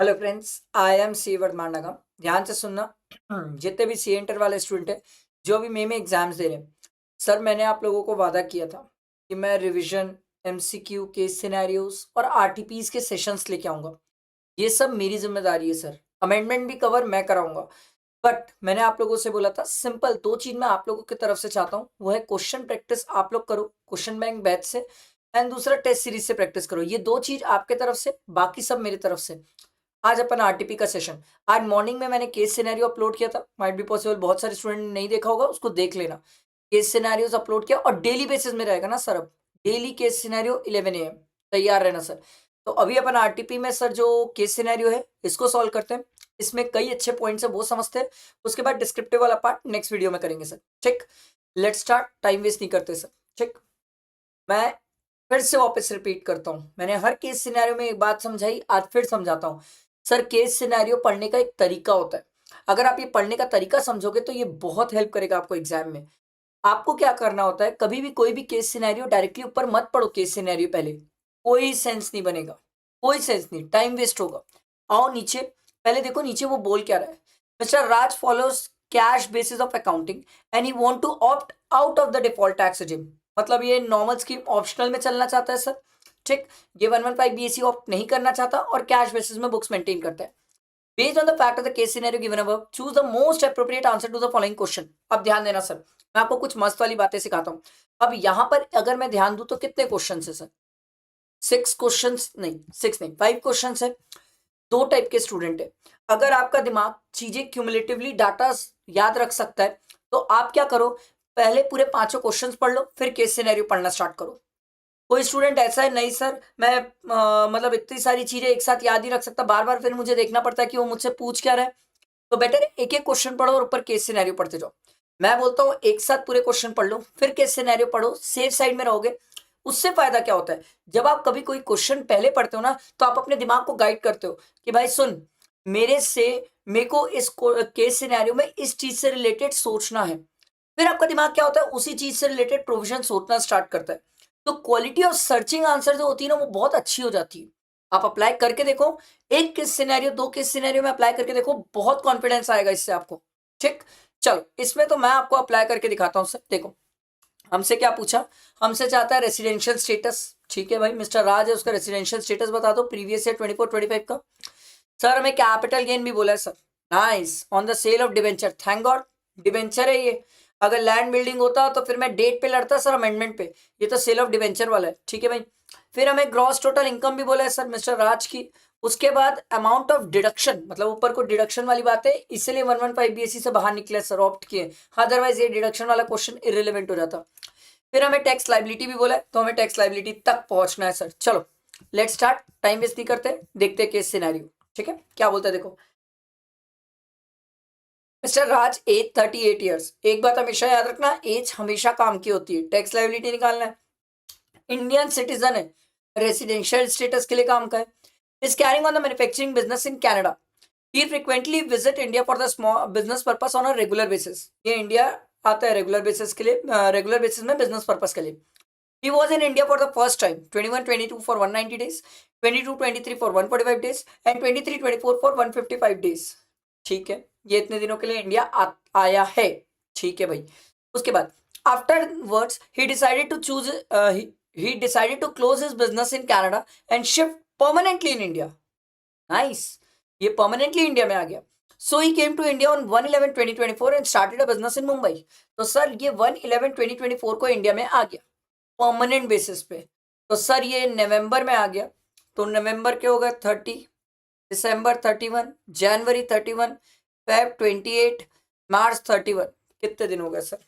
Hello friends, I am C Vardhaman. ध्यान से सुनना। जितने भी सी इंटर वाले स्टूडेंट हैं जो भी मे में एग्जाम्स दे रहे हैं, सर मैंने आप लोगों को वादा किया था कि मैं रिवीजन, एमसीक्यू के सिनेरियोज और आरटीपीज के सेशंस लेके आऊंगा। ये सब मेरी जिम्मेदारी है सर। अमेंडमेंट भी कवर मैं कराऊंगा। बट मैंने आप लोगों से बोला था सिंपल दो चीज मैं आप लोगों की तरफ से चाहता हूँ, वो है क्वेश्चन प्रैक्टिस आप लोग करो क्वेश्चन बैंक बैच से, एंड दूसरा टेस्ट सीरीज से प्रैक्टिस करो। ये दो चीज आपके तरफ से, बाकी सब मेरी तरफ से। आज अपन आरटीपी का सेशन, आज मॉर्निंग में मैंने केस सिनेरियो अपलोड किया था। माइट बी पॉसिबल बहुत सारे स्टूडेंट ने नहीं देखा होगा, उसको देख लेना। केस सिनेरियोज अपलोड किया और डेली बेसिस में रहेगा ना सर। अब डेली केस सिनेरियो 11 AM तैयार रहना सर। तो अभी अपन आरटीपी में सर जो केस सिनेरियो है इसको सॉल्व करते हैं। इसमें कई अच्छे पॉइंट्स है वो समझते हैं। उसके बाद डिस्क्रिप्टिव वाला पार्ट नेक्स्ट वीडियो में करेंगे सर। ठीक, लेट स्टार्ट। टाइम वेस्ट नहीं करते सर। ठीक, मैं फिर से वापस रिपीट करता हूं, मैंने हर केस सिनेरियो में एक बात समझाई, आज फिर समझाता हूं। सर केस सिनेरियो पढ़ने का एक तरीका होता है। अगर आप ये पढ़ने का तरीका समझोगे तो ये बहुत हेल्प करेगा आपको एग्जाम में। आपको क्या करना होता है, कभी भी कोई भी केस सिनेरियो डायरेक्टली ऊपर मत पढ़ो। केस सिनेरियो पहले कोई सेंस नहीं बनेगा, कोई सेंस नहीं, टाइम वेस्ट होगा। आओ नीचे, पहले देखो नीचे वो बोल क्या रहा है। Mister Raj follows cash basis of accounting and he want to opt out of the default tax regime. मतलब ये नॉर्मल स्कीम ऑप्शनल में चलना चाहता है सर। ठीक, ये 115 बीएससी ऑप्ट नहीं करना चाहता और कैश बेसिस में बुक्स मेंटेन करता है। Based on the fact of the case scenario given above, choose the most appropriate answer to the following question। अब ध्यान देना सर, मैं आपको कुछ मस्त वाली बातें सिखाता हूँ। अब यहाँ पर अगर मैं ध्यान दूं तो कितने क्वेश्चन है सर? 6 क्वेश्चन नहीं, 6 नहीं, 5 क्वेश्चन है। दो टाइप के स्टूडेंट है। अगर आपका दिमाग चीजें क्यूमुलेटिवली डाटा याद रख सकता है तो आप क्या करो, पहले पूरे पांचों क्वेश्चंस पढ़ लो, फिर केस सिनेरियो पढ़ना स्टार्ट करो। कोई स्टूडेंट ऐसा है, नहीं सर मैं मतलब इतनी सारी चीजें एक साथ याद ही रख सकता, बार बार फिर मुझे देखना पड़ता है कि वो मुझसे पूछ क्या रहा है। तो बेटर है एक एक क्वेश्चन पढ़ो और ऊपर केस सिनेरियो पढ़ते जाओ। मैं बोलता हूँ एक साथ पूरे क्वेश्चन पढ़ लो फिर केस सिनेरियो पढ़ो, सेफ साइड में रहोगे। उससे फायदा क्या होता है, जब आप कभी कोई क्वेश्चन पहले पढ़ते हो ना तो आप अपने दिमाग को गाइड करते हो कि भाई सुन, मेरे से मेरे को इस केस सिनेरियो में इस चीज से रिलेटेड सोचना है। फिर आपका दिमाग क्या होता है, उसी चीज से रिलेटेड प्रोविजन सोचना स्टार्ट करता है। तो क्वालिटी ऑफ सर्चिंग आंसर जो होती है ना वो बहुत अच्छी हो जाती है। आप अप्लाई करके देखो, एक केस सिनेरियो दो केस सिनेरियो में अप्लाई करके देखो, बहुत कॉन्फिडेंस आएगा इससे आपको। ठीक, चलो इसमें तो मैं आपको अप्लाई करके दिखाता हूँ सर। देखो हमसे क्या पूछा, हमसे चाहता है रेसिडेंशियल स्टेटस। ठीक है भाई, मिस्टर राज है, उसका रेसिडेंशियल स्टेटस बता दो प्रीवियस ईयर 24-25 का। सर हमें कैपिटल गेन भी बोला है sir. Nice, on the sale of debenture, thank God debenture है ये। अगर लैंड बिल्डिंग होता तो फिर मैं डेट पे लड़ता सर, अमेंडमेंट पे। ये तो सेल ऑफ डिबेंचर वाला है। ठीक है भाई, फिर हमें ग्रॉस टोटल इनकम भी बोला है सर मिस्टर राज की। उसके बाद अमाउंट ऑफ डिडक्शन, मतलब ऊपर को डिडक्शन वाली बात है, इसलिए 115 बीएससी से बाहर निकले सर, ऑप्ट किए। अदरवाइज ये डिडक्शन वाला क्वेश्चन इरेलीवेंट हो जाता। फिर हमें टैक्स लाइबिलिटी भी बोला है, तो हमें टैक्स लाइबिलिटी तक पहुंचना है सर। चलो लेट स्टार्ट, टाइम वेस्ट नहीं करते, देखते हैं केस सिनेरियो। ठीक है, क्या बोलता है देखो। मिस्टर राज एज 38 ईयर्स। एक बात हमेशा याद रखना, एज हमेशा काम की होती है। टैक्स लाइबिलिटी निकालना है, इंडियन सिटीजन है, रेसिडेंशियल स्टेटस के लिए काम का है, is carrying on the manufacturing business in Canada. He frequently visit India for the small business purpose on a regular basis. ये इंडिया आता है रेगुलर बेसिस के लिए, रेगुलर बेसिस में बिजनेस पर्पस के लिए। He was in India for the first time 21-22 for 190 days, 22-23 for 145 days and 23-24 for 155 days। ठीक है, ये इतने दिनों के लिए इंडिया आया है। ठीक है भाई, उसके बाद afterwards he decided to choose he decided to close his business in Canada and shift permanently in India। Nice, ये परमानेंटली इंडिया में आ गया। So he came to India on 1/11/2024 and started a business in Mumbai. तो sir ये 1/11/2024 को India में आ गया परमानेंट बेसिस पे। तो सर ये नवंबर में आ गया, तो नवंबर के हो गए 30, दिसंबर 31, जनवरी 31, फेब 28, मार्च 31। कितने दिन हो गए sir?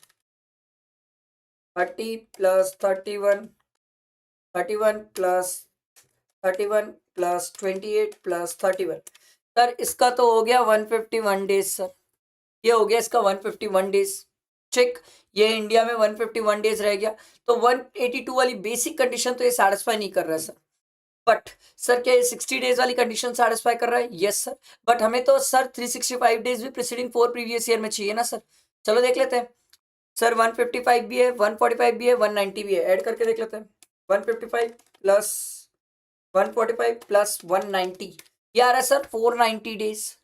30 plus 31, 31 plus 31 plus 28 plus 31। Sir इसका तो हो गया 151 डेज सर। ये हो गया इसका 151 डेज। चेक, ये इंडिया में 151 डेज रह गया। तो 182 वाली बेसिक कंडीशन तो ये सेटिस्फाई नहीं कर रहा है सर। बट सर क्या ये 60 डेज वाली कंडीशन सेटिस्फाई कर रहा है? Yes sir. बट हमें तो सर 365 डेज भी प्रीसीडिंग 4 प्रीवियस ईयर में चाहिए ना सर। चलो देख लेते हैं सर। 155 भी है, 145 भी है, 190 भी है, ऐड करके देख लेते हैं। 155 प्लस 145 प्लस 190, ये आ रहा है सर 490 डेज,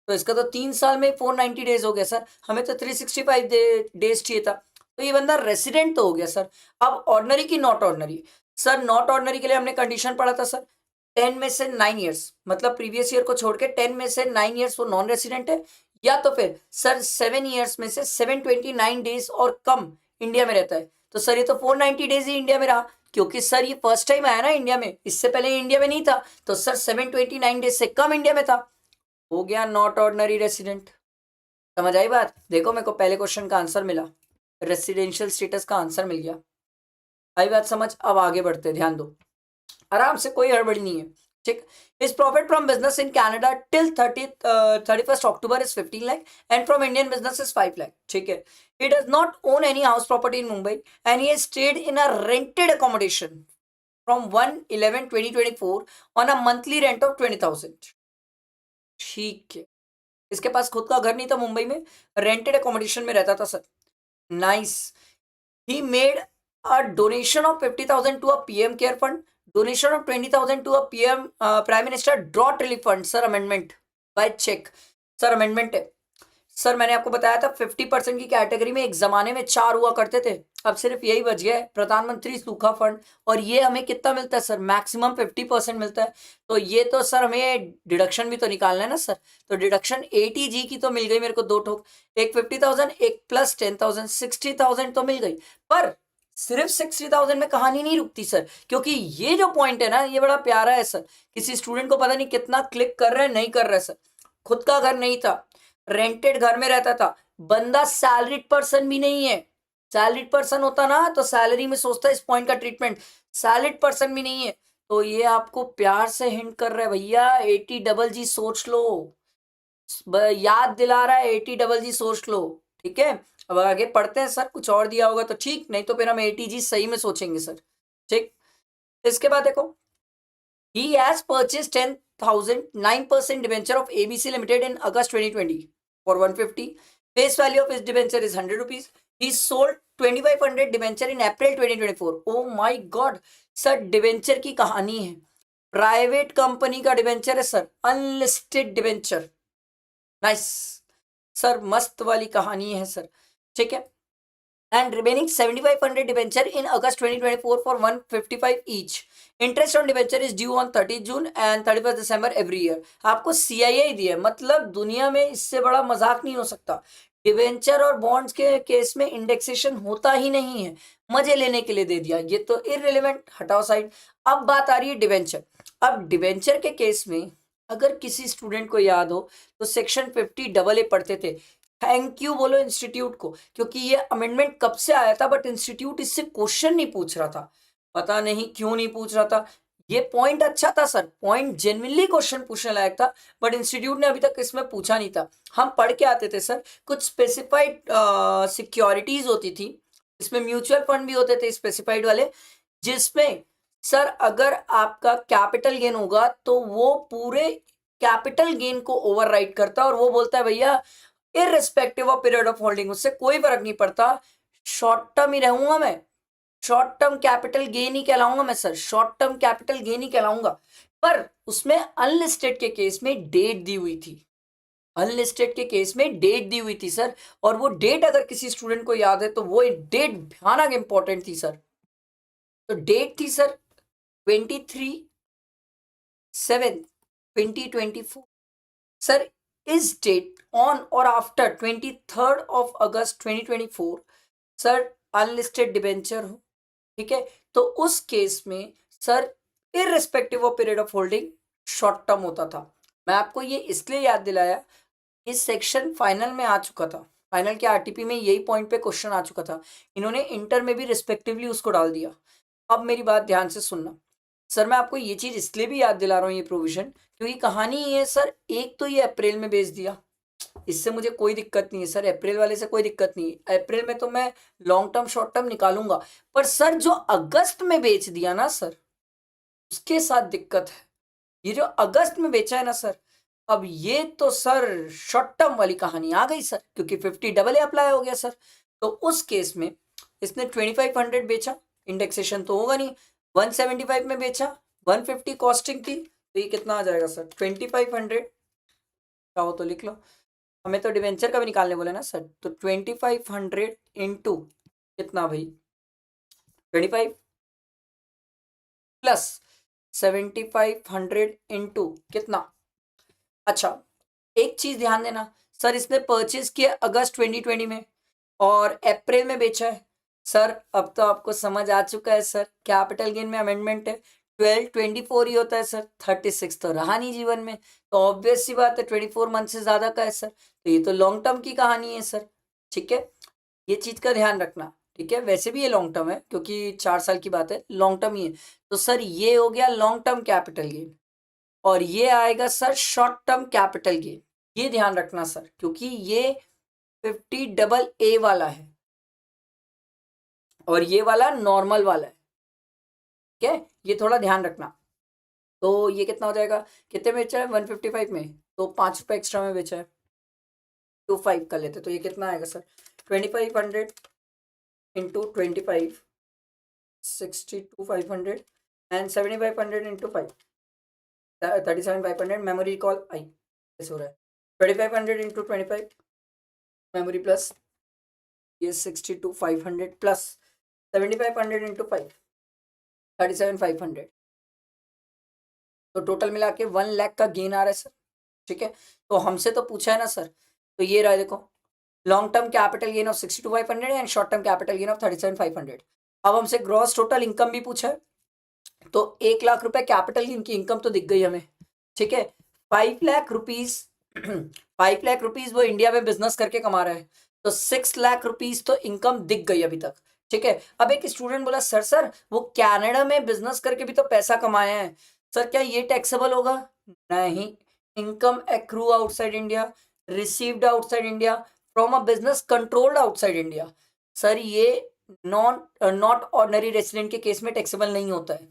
तो इसका तो 3 साल में 490 डेज हो गया सर, हमें तो 365 डेज चाहिए था, तो ये बंदा रेसिडेंट तो हो गया सर। अब ऑर्डिनरी की not ordinary, sir not ordinary के लिए हमने कंडीशन पढ़ा था सर 10 में से 9 ईयर्स, मतलब प्रीवियस ईयर को छोड़ के 10 में से 9 ईयर्स वो नॉन रेसिडेंट है, या तो फिर सर 7 ईयर्स में से 729 डेज और कम इंडिया में रहता है। तो सर ये तो 490 डेज ही इंडिया में रहा, क्योंकि सर ये फर्स्ट टाइम आया ना इंडिया में, इससे पहले इंडिया में नहीं था, तो सर 729 डेज से कम इंडिया में था, हो गया नॉट ऑर्डिनरी रेसिडेंट। समझ आई बात? देखो मेरे को पहले क्वेश्चन का आंसर मिला, रेसिडेंशियल स्टेटस का आंसर मिल गया। आई बात समझ? अब आगे बढ़ते, ध्यान दो आराम से, कोई हड़बड़ी नहीं है, ठीक। His profit from business in Canada till 31st October is 15 lakh and from Indian business is 5 lakh, ठीक है। He does not own any house property in Mumbai and he has stayed in a rented accommodation from 1/11/2024 on a monthly rent of 20,000, ठीक है। इसके पास खुद का घर नहीं था मुंबई में, रेंटेड अकोमोडेशन में रहता था sir. Nice. He made a donation of 50,000 to a PM care fund, donation of 20,000 to a PM Prime Minister Drought Relief Fund, sir amendment by cheque, sir amendment है सर। मैंने आपको बताया था 50% की category में एक जमाने में 4 हुआ करते थे, अब सिर्फ यही बच गया है, प्रधानमंत्री सूखा फंड, और ये हमें कितना मिलता है सर? मैक्सिमम 50% मिलता है। तो ये तो सर हमें डिडक्शन भी तो निकालना है ना सर, तो डिडक्शन 80G की तो मिल गई मेरे को 2 ठोक, एक 50,000 एक प्लस 10,000, 60,000 तो मिल गई। पर सिर्फ 60,000 में कहानी नहीं रुकती सर, क्योंकि ये जो पॉइंट है ना ये बड़ा प्यारा है सर, किसी स्टूडेंट को पता नहीं कितना क्लिक कर रहा है, नहीं कर रहा है सर। खुद का घर नहीं था, रेंटेड घर में रहता था, बंदा सैलरीड पर्सन भी नहीं है। सैलरीड पर्सन होता ना तो सैलरी में सोचता है इस पॉइंट का ट्रीटमेंट, सैलरीड पर्सन भी नहीं है, तो ये आपको प्यार से हिंट कर रहा है भैया 80GG सोच लो, याद दिला रहा है 80GG सोच लो, ठीक है। अब आगे पढ़ते हैं सर, कुछ और दिया होगा तो ठीक, नहीं तो फिर हम 80G सही में सोचेंगे सर, ठीक। इसके बाद देखो, he has purchased 10,000 9% debenture of ABC Limited in August 2020 for 150. Face value of his debenture is 100 rupees. He sold 2,500 debenture in April 2024. Oh my God, sir debenture की कहानी है, प्राइवेट कंपनी का डिबेंचर है sir, unlisted debenture. Nice sir, मस्त वाली कहानी है sir, ठीक है। and remaining 7,500 debenture in August 2024 for 155 each. Interest on debenture is due on 30th June and 31st December every year. आपको CIA ही दिया, मतलब दुनिया में इससे बड़ा मजाक नहीं हो सकता। डिवेंचर और बॉन्ड्स के केस में इंडेक्सेशन होता ही नहीं है, मजे लेने के लिए दे दिया, ये तो इररिलेवेंट, हटाओ साइड। अब बात आ रही है डिवेंचर। अब डिवेंचर के केस में अगर किसी स्टूडेंट को याद हो तो सेक्शन 50AA पढ़ते थे, थैंक यू बोलो इंस्टीट्यूट को, क्योंकि ये अमेंडमेंट कब से आया था बट इंस्टीट्यूट इससे क्वेश्चन नहीं पूछ रहा था, पता नहीं क्यों नहीं पूछ रहा था। ये पॉइंट अच्छा था सर, पॉइंट जेन्युइनली क्वेश्चन पूछने लायक था, बट इंस्टीट्यूट ने अभी तक इसमें पूछा नहीं था। हम पढ़ के आते थे सर, कुछ स्पेसिफाइड सिक्योरिटीज होती थी, इसमें म्यूचुअल फंड भी होते थे स्पेसिफाइड वाले, जिसमें सर अगर आपका कैपिटल गेन होगा तो वो पूरे कैपिटल गेन को ओवरराइड करता है और वो बोलता है भैया irrespective of period of holding, उससे कोई फर्क नहीं पड़ता, शॉर्ट टर्म ही रहूंगा मैं, शॉर्ट टर्म कैपिटल गेन ही कहलाऊंगा मैं sir, short term capital gain ही कहलाऊंगा। पर उसमें अनलिस्टेड के केस में डेट दी हुई थी, अनलिस्टेड के केस में डेट दी हुई थी सर, और वो डेट अगर किसी स्टूडेंट को याद है तो वो डेट भयानक इंपॉर्टेंट थी सर। तो डेट थी सर 23/7/2024 सर। इस डेट ऑन और after 23rd of August 2024 sir unlisted debenture हो, ठीक है, तो उस केस में sir irrespective of period of holding short term होता था। मैं आपको ये इसलिए याद दिलाया, इस सेक्शन फाइनल में आ चुका था, फाइनल के आरटीपी में यही पॉइंट पे क्वेश्चन आ चुका था, इन्होंने इंटर में भी रिस्पेक्टिवली उसको डाल दिया। अब मेरी बात ध्यान से सुनना सर, मैं आपको ये चीज इसलिए भी याद दिला रहा हूँ ये प्रोविजन, क्योंकि कहानी ये है सर, एक तो ये अप्रैल में बेच दिया, इससे मुझे कोई दिक्कत नहीं है सर, अप्रैल वाले से कोई दिक्कत नहीं है, अप्रैल में तो मैं लॉन्ग टर्म शॉर्ट टर्म निकालूंगा, पर सर जो अगस्त में बेच दिया ना सर, उसके साथ दिक्कत है। ये जो अगस्त में बेचा है ना सर, अब ये तो सर शॉर्ट टर्म वाली कहानी आ गई सर, क्योंकि 50AA अप्लाई हो गया सर। तो उस केस में इसने 2500 बेचा, इंडेक्सेशन तो होगा नहीं, 175 में बेचा, 150 कॉस्टिंग थी, तो ये कितना आ जाएगा सर 2500, चाहो तो लिख लो, हमें तो डिवेंचर का भी निकालने बोले ना सर, तो 2500 इंटू कितना भाई 25 प्लस 7500 इंटू कितना। अच्छा एक चीज ध्यान देना सर, इसने परचेज किया अगस्त 2020 में और अप्रैल में बेचा है सर। अब तो आपको समझ आ चुका है सर, कैपिटल गेन में अमेंडमेंट है 1224 ही होता है सर, 36 तो रहा नहीं जीवन में, तो ऑब्वियस सी बात है 24 मंथ से ज्यादा का है सर, तो ये तो लॉन्ग टर्म की कहानी है सर। ठीक है, ये चीज का ध्यान रखना। ठीक है, वैसे भी ये लॉन्ग टर्म है क्योंकि 4 साल की बात है, लॉन्ग टर्म ही है। तो सर ये हो गया लॉन्ग टर्म कैपिटल गेन, और ये आएगा sir short term capital gain. ये ध्यान रखना सर, क्योंकि ये 50AA वाला है और ये वाला नॉर्मल वाला है। ठीक है, ये थोड़ा ध्यान रखना। तो ये कितना हो जाएगा, कितने में बेचा है 155 में, तो 5 रुपए एक्स्ट्रा में बेचा है, 25 कर लेते, तो ये कितना आएगा sir 2500 into 25, 62,500 and 7,500 into 5, 37,500। Memory recall आई कैसे हो रहा है, 2500 इंटू 25 मेमोरी प्लस ये 62,500 प्लस 7,500 इंटू 5, 37,500, तो टोटल मिला के 1 लाख का गेन आ रहा है सर। ठीक है, तो हमसे तो पूछा है ना सर, तो ये रहा देखो, long term capital gain of 62,500 and short term capital gain of 37,500। अब हमसे ग्रॉस टोटल इनकम भी पूछा है, तो 1 लाख रुपए कैपिटल गेन की इनकम तो दिख गई हमें। ठीक है, 5 लाख रुपीज 5 लाख रुपीज वो इंडिया में बिजनेस करके कमा रहा है, तो 6 लाख रुपीज तो इनकम दिख गई अभी तक। ठीक है, अब एक स्टूडेंट बोला सर वो कनाडा में बिजनेस करके भी तो पैसा कमाया है सर, क्या ये टैक्सेबल होगा? नहीं, income accrue outside India, received outside India from a business controlled outside India, sir ये नॉट ऑर्डिनरी रेसिडेंट के केस में टैक्सेबल नहीं होता है,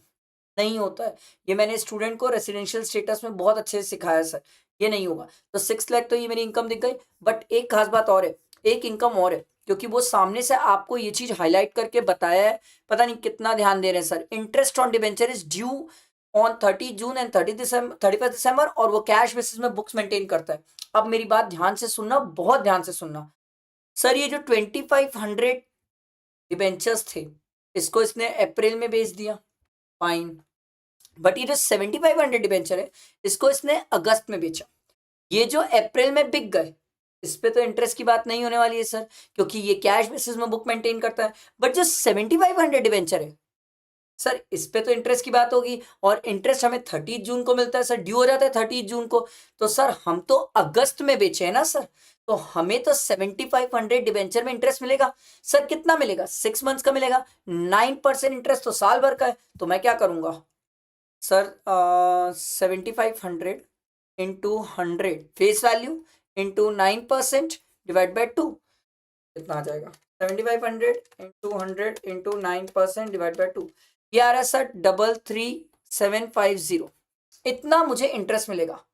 नहीं होता है। ये मैंने स्टूडेंट को रेसिडेंशियल स्टेटस में बहुत अच्छे से सिखाया सर, ये नहीं होगा। तो 6 लाख तो ये मेरी इनकम दिख गई, बट एक खास बात और है, एक इनकम और है, क्योंकि वो सामने से आपको ये चीज हाईलाइट करके बताया है, पता नहीं कितना ध्यान दे रहे हैं sir. Interest on debenture is due on 30 June and 31 दिसंबर, और वो कैश बेसिस में बुक्स मेंटेन करता है। अब मेरी बात ध्यान से सुनना, बहुत ध्यान से सुनना सर, ये जो 2500 डिबेंचर्स थे, इसको इसने अप्रैल में बेच दिया, फाइन, बट ये जो 7500 डिबेंचर है, इसको इसने अगस्त में बेचा। ये जो अप्रैल में बिक गए, इस पे तो इंटरेस्ट की बात नहीं होने वाली है सर, क्योंकि ये कैश बेसिस में बुक मेंटेन करता है। बट जो 7500 डिबेंचर है सर, इस पे तो इंटरेस्ट की बात होगी, और इंटरेस्ट हमें 30 जून को मिलता है सर, ड्यू हो जाता है 30 जून को। तो सर हम तो अगस्त में बेचे हैं ना सर, तो हमें तो 7500 डिबेंचर में इंटरेस्ट मिलेगा सर। कितना मिलेगा, 6 मंथ्स का मिलेगा, 9% इंटरेस्ट तो साल भर का है। तो मैं क्या करूंगा sir, 7500 into 100 face value into 9% divide by 2, कितना आ जाएगा 7500 इंटू 100 इंटू 9% डिवाइड बाई 2, ये आ रहा है सर 33750। इतना मुझे इंटरेस्ट मिलेगा,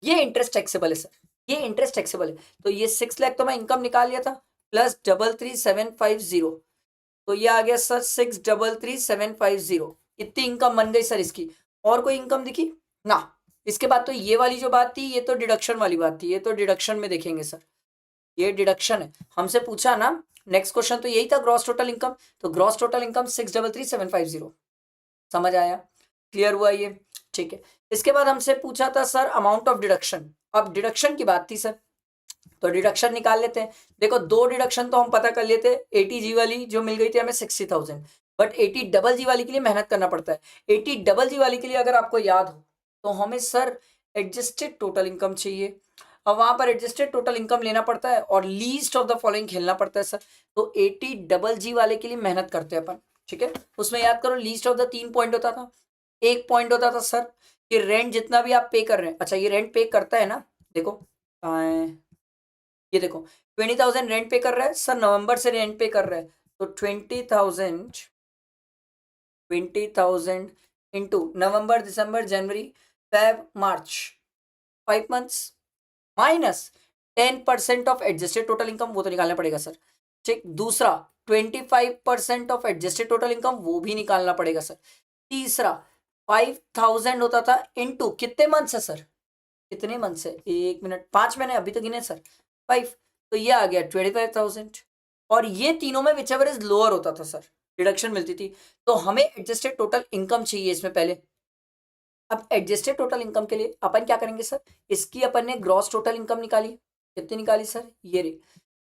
ये इंटरेस्ट टैक्सेबल है सर, ये इंटरेस्ट टैक्सेबल है। तो ये 6 लाख तो मैं इनकम निकाल लिया था, प्लस 33750, तो ये आ गया सर 633,750। इतनी इनकम बन गई सर इसकी। और कोई इनकम दिखी ना? इसके बाद तो ये वाली जो बात थी, ये तो डिडक्शन वाली बात थी, ये तो डिडक्शन में देखेंगे सर, ये डिडक्शन है। हमसे पूछा ना नेक्स्ट क्वेश्चन, तो यही था ग्रॉस टोटल इनकम, तो ग्रॉस टोटल इनकम 633,750। समझ आया, क्लियर हुआ ये? ठीक है, इसके बाद हमसे पूछा था सर अमाउंट ऑफ डिडक्शन। अब डिडक्शन की बात थी सर, तो डिडक्शन निकाल लेते हैं। देखो 2 डिडक्शन तो हम पता कर लेते हैं, 80G वाली जो मिल गई थी हमें 60,000, बट 80GG वाली के लिए मेहनत करना पड़ता है। 80GG वाली के लिए अगर आपको याद हो, तो हमें सर एडजस्टेड टोटल इनकम चाहिए। अब वहां पर एडजस्टेड टोटल इनकम लेना पड़ता है और लीस्ट ऑफ द फॉलोइंग खेलना पड़ता है सर। तो 80GG वाले के लिए मेहनत करते हैं अपन। ठीक है, उसमें याद करो लीस्ट ऑफ द 3 पॉइंट होता था। एक पॉइंट होता था सर कि रेंट जितना भी आप पे कर रहे हैं, अच्छा ये रेंट पे करता है ना, देखो ये देखो 20,000 रेंट पे कर रहा है सर, नवंबर से रेंट पे कर रहा है, तो 20,000 into November December January Feb March, 5 months, minus 10% of adjusted total income, वो तो निकालना पड़ेगा सर। ठीक, दूसरा 25% ऑफ एडजस्टेड टोटल इनकम, वो भी निकालना पड़ेगा सर। तीसरा 5000 होता था इनटू कितने मंथ्स है सर, कितने मंथ्स है, 1 मिनट 5 महीने अभी तो गिने सर 5, तो ये आ गया 25,000। और ये तीनों में विच एवर इज लोअर होता था सर, डिडक्शन मिलती थी। तो हमें एडजस्टेड टोटल इनकम चाहिए इसमें पहले। अब एडजस्टेड टोटल इनकम के लिए अपन क्या करेंगे सर, इसकी अपन ने ग्रॉस टोटल इनकम निकाली, कितनी निकाली सर, ये रे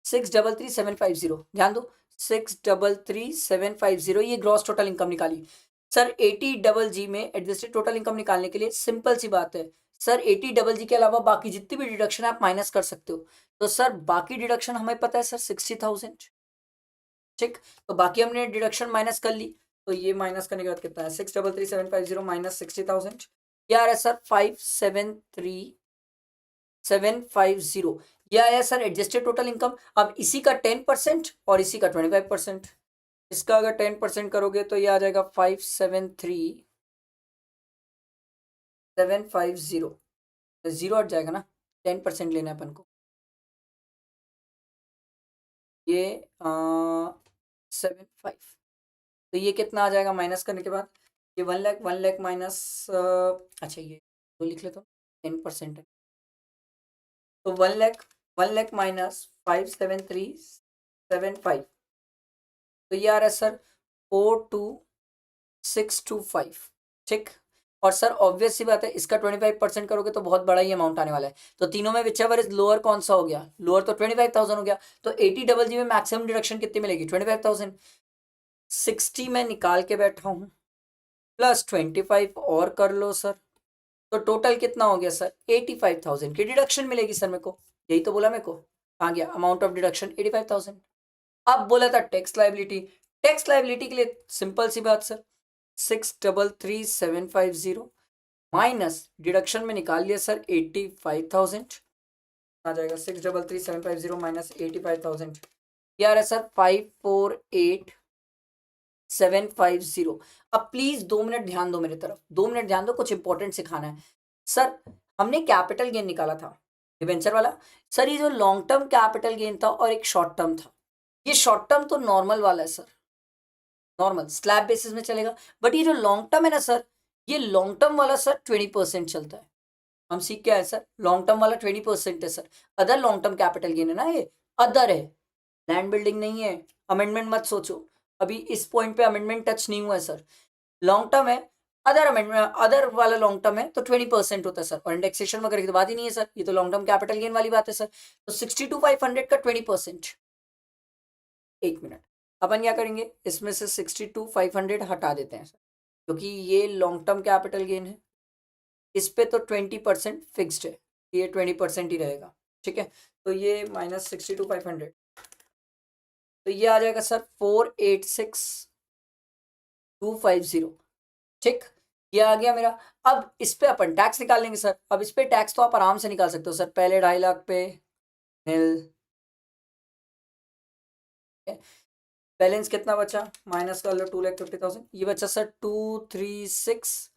633,750, ध्यान दो 633,750, ये ग्रॉस टोटल इनकम निकाली। सर 80 में एडजस्टेड टोटल इनकम निकालने के लिए सिंपल सी बात है सर, 80 के अलावा बाकी जितनी भी डिडक्शन आप माइनस कर सकते हो। तो सर बाकी डिडक्शन हमें पता है सर 60,000, ठीक। तो बाकी हमने डिडक्शन माइनस कर ली, तो ये माइनस करने के बाद कितना है 633,750 माइनस 60,000, ये आ रहा है सर 573,750, ये आया सर एडजस्टेड टोटल इनकम। अब इसी का 10% और इसी का 25%, इसका अगर 10% करोगे तो ये आ जाएगा 573,750, जीरो हट जाएगा ना, 10% लेना है अपन को, ये 75, तो ये कितना आ जाएगा माइनस करने के बाद, ये 1 लाख माइनस, अच्छा ये तो लिख लेता हूँ 10% है, तो 1 लाख माइनस 573,750, तो ये आ रहा है सर 42,625, ठीक। और सर ऑब्वियस सी बात है इसका 25% करोगे तो बहुत बड़ा ही अमाउंट आने वाला है। तो तीनों में विच एवर इज लोअर कौन सा हो गया, लोअर तो 25,000 हो गया। तो 80 में मैक्सिमम डिडक्शन कितनी मिलेगी 25,000, 60 में निकाल के बैठा हूं प्लस 25 और कर लो सर, तो टोटल कितना हो गया सर 85,000 की डिडक्शन मिलेगी सर मेरे को, यही तो बोला मेरे को, कहाँ गया अमाउंट ऑफ डिडक्शन 85,000। अब बोला था टैक्स लाइबिलिटी, टैक्स लाइबिलिटी के लिए सिंपल सी बात सर 633,750 माइनस डिडक्शन में निकाल लिया सर 85,000, आ जाएगा 633,750 माइनस 85,000, ये आ रहा है सर 548,750। अब प्लीज 2 मिनट ध्यान दो मेरी तरफ, 2 मिनट ध्यान दो, कुछ इंपॉर्टेंट सिखाना है सर। हमने कैपिटल गेन निकाला था डिबेंचर वाला सर, ये जो लॉन्ग टर्म कैपिटल गेन था और एक शॉर्ट टर्म था, ये शॉर्ट टर्म तो नॉर्मल वाला है सर, नॉर्मल स्लैब बेसिस में चलेगा, बट ये जो लॉन्ग टर्म है ना सर, ये लॉन्ग टर्म वाला सर 20% चलता है। हम सीख के आए सर, लॉन्ग टर्म वाला 20% है sir, other long term capital gain है ना, ये अदर है, लैंड बिल्डिंग नहीं है। अमेंडमेंट मत सोचो, अभी इस पॉइंट पे अमेंडमेंट टच नहीं हुआ है सर, लॉन्ग टर्म है, अदर अमेंडमेंट अदर वाला लॉन्ग टर्म है तो 20% होता है सर, और इंडेक्सेशन वगैरह की तो बात ही नहीं है सर, ये तो लॉन्ग टर्म कैपिटल गेन वाली बात है सर। तो 62,500 का 20%, 1 मिनट, अपन क्या करेंगे इसमें से 62,500 हटा देते हैं सर, क्योंकि ये लॉन्ग टर्म कैपिटल गेन है, इस पे तो 20% फिक्स्ड है, ये 20% ही रहेगा, ठीक है। तो ये माइनस 62,500, तो ये आ जाएगा सर 486,250, ठीक, ये आ गया मेरा। अब इस पे अपन टैक्स निकाल लेंगे सर, अब इस पे टैक्स तो आप आराम से निकाल सकते हो सर, पहले 2.5 लाख पे निल, बैलेंस कितना बचा माइनस कर लो 2,50,000, ये बचा सर 236,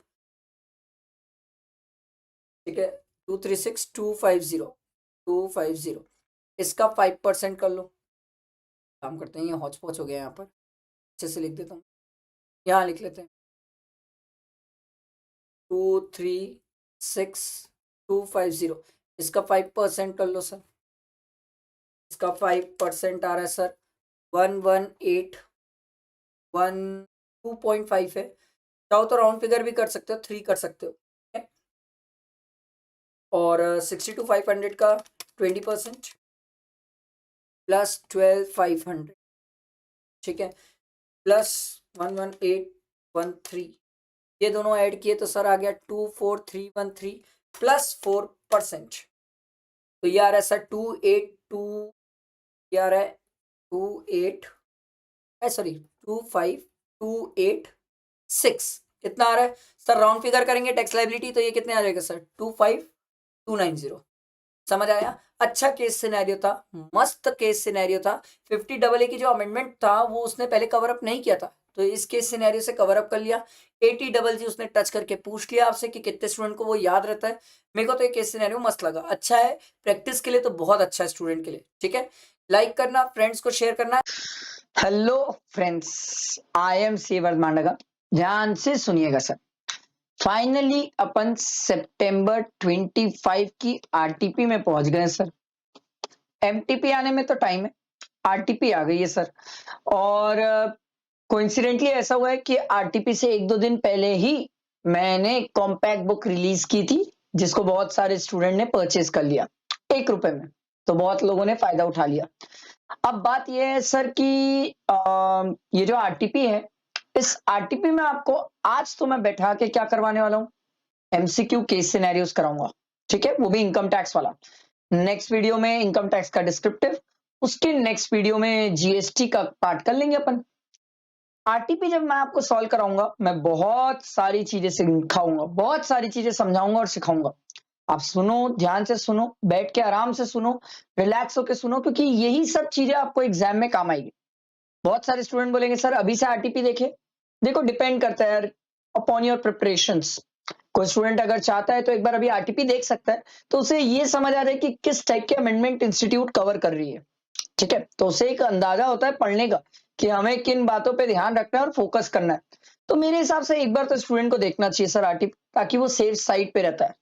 ठीक है 236,250, इसका 5% कर लो, काम करते हैं, ये हौच पौच हो गया यहाँ पर, अच्छे से लिख देता हूँ, यहाँ लिख लेते हैं 236,250, इसका 5% कर लो सर, इसका 5% आ रहा है सर 118,2.5 है, चाहो तो राउंड फिगर भी कर सकते हो, 3 कर सकते हो, और 62,500 का 20% प्लस 12,500, ठीक है, प्लस 118,113, ये दोनों ऐड किए तो सर आ गया 24,313 प्लस 4%, तो ये आ रहा है सर 282, ये आ रहा है 25,286, कितना आ रहा है सर, राउंड फिगर करेंगे टैक्स लाइबिलिटी तो ये कितने आ जाएगा सर 25,290, समझ आया। अच्छा केस सिनेरियो था, मस्त केस सिनेरियो था, 50AA की जो अमेंडमेंट था वो उसने पहले कवर अप नहीं किया था, तो इस केस सिनेरियो से कवर अप कर लिया। 80GG उसने टच करके पूछ लिया आपसे कि कितने स्टूडेंट को वो याद रहता है, मेरे को तो ये केस सिनेरियो मस्त लगा, अच्छा है प्रैक्टिस के लिए तो बहुत अच्छा है स्टूडेंट के लिए, ठीक है। लाइक करना, फ्रेंड्स को शेयर करना। Hello friends, I am C वर्धमांडगा, ध्यान से सुनिएगा सर। फाइनली अपन सितंबर 25 की आरटीपी में पहुंच गए सर। एमटीपी आने में तो टाइम है, आरटीपी आ गई है सर। और कोइंसिडेंटली ऐसा हुआ है कि आरटीपी से 1-2 दिन पहले ही मैंने कॉम्पैक्ट बुक रिलीज की थी, जिसको बहुत सारे स्टूडेंट ने परचेज कर लिया 1 रुपए में, तो बहुत लोगों ने फायदा उठा लिया। अब बात यह है सर कि ये जो आरटीपी है, इस आरटीपी में आपको आज तो मैं बैठा के क्या करवाने वाला हूं, एमसीक्यू केस सिनेरियोस कराऊंगा, ठीक है, वो भी इनकम टैक्स वाला। नेक्स्ट वीडियो में इनकम टैक्स का डिस्क्रिप्टिव, उसके नेक्स्ट वीडियो में जीएसटी का पार्ट कर लेंगे अपन। आरटीपी जब मैं आपको सॉल्व कराऊंगा, मैं बहुत सारी चीजें सिखाऊंगा, बहुत सारी चीजें समझाऊंगा और सिखाऊंगा। आप सुनो, ध्यान से सुनो, बैठ के आराम से सुनो, रिलैक्स होके सुनो, क्योंकि यही सब चीजें आपको एग्जाम में काम आएगी। बहुत सारे स्टूडेंट बोलेंगे सर अभी से आरटीपी देखे, देखो डिपेंड करता है अपॉन योर प्रिपरेशंस। कोई स्टूडेंट अगर चाहता है तो एक बार अभी आरटीपी देख सकता है, तो उसे ये समझ आ जाए कि किस टाइप के अमेंडमेंट इंस्टीट्यूट कवर कर रही है, ठीक है, तो उसे एक अंदाजा होता है पढ़ने का कि हमें किन बातों पे ध्यान रखना है और फोकस करना है। तो मेरे हिसाब से एक बार तो स्टूडेंट को देखना चाहिए सर आरटीपी, ताकि वो सेफ साइड पे रहता है।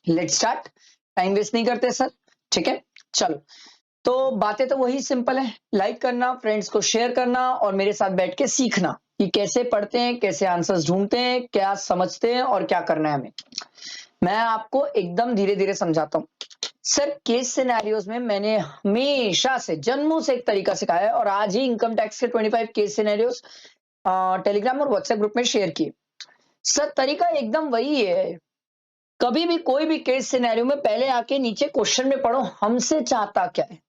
लेट्स स्टार्ट, टाइम वेस्ट नहीं करते सर, ठीक है, चलो। तो बातें तो वही सिंपल है, लाइक करना, फ्रेंड्स को शेयर करना और मेरे साथ बैठ के सीखना कि कैसे पढ़ते हैं, कैसे आंसर्स ढूंढते हैं, क्या समझते हैं और क्या करना है हमें। मैं आपको एकदम धीरे धीरे समझाता हूँ सर। केस सिनेरियोज में मैंने हमेशा से जन्मों से एक तरीका सिखाया है, और आज ही इनकम टैक्स के 25 केस सिनेरियोज टेलीग्राम और व्हाट्सएप ग्रुप में शेयर किए। सर तरीका एकदम वही है, कभी भी कोई भी केस सिनेरियो में पहले आके नीचे क्वेश्चन में पढ़ो हमसे चाहता क्या है।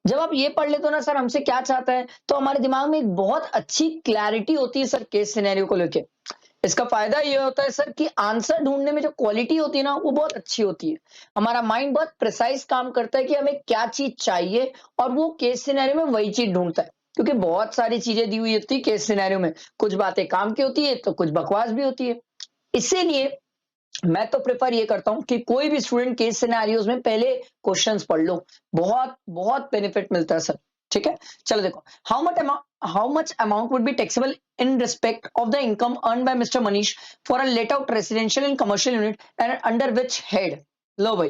जब आप ये पढ़ लेते हो ना सर हमसे क्या चाहता है, तो हमारे दिमाग में एक बहुत अच्छी क्लैरिटी होती है सर केस सिनेरियो को लेके। इसका फायदा ये होता है सर कि आंसर ढूंढने में जो क्वालिटी होती है ना, वो बहुत अच्छी होती है। हमारा माइंड बहुत प्रिसाइज काम करता है कि हमें क्या चीज चाहिए, और वो केस सिनेरियो में वही चीज ढूंढता है। क्योंकि बहुत सारी चीजें दी हुई होती है केस सिनेरियो में, कुछ बातें काम की होती है तो कुछ बकवास भी होती है। इसीलिए मैं तो प्रेफर ये करता हूं कि कोई भी स्टूडेंट केस सिनेरियोज में पहले क्वेश्चंस पढ़ लो, बहुत बहुत बेनिफिट मिलता है सर, ठीक है। चलो देखो, how much amount would be taxable in respect of the income earn by mister Manish for a let out residential and commercial unit and under which head. लो भाई,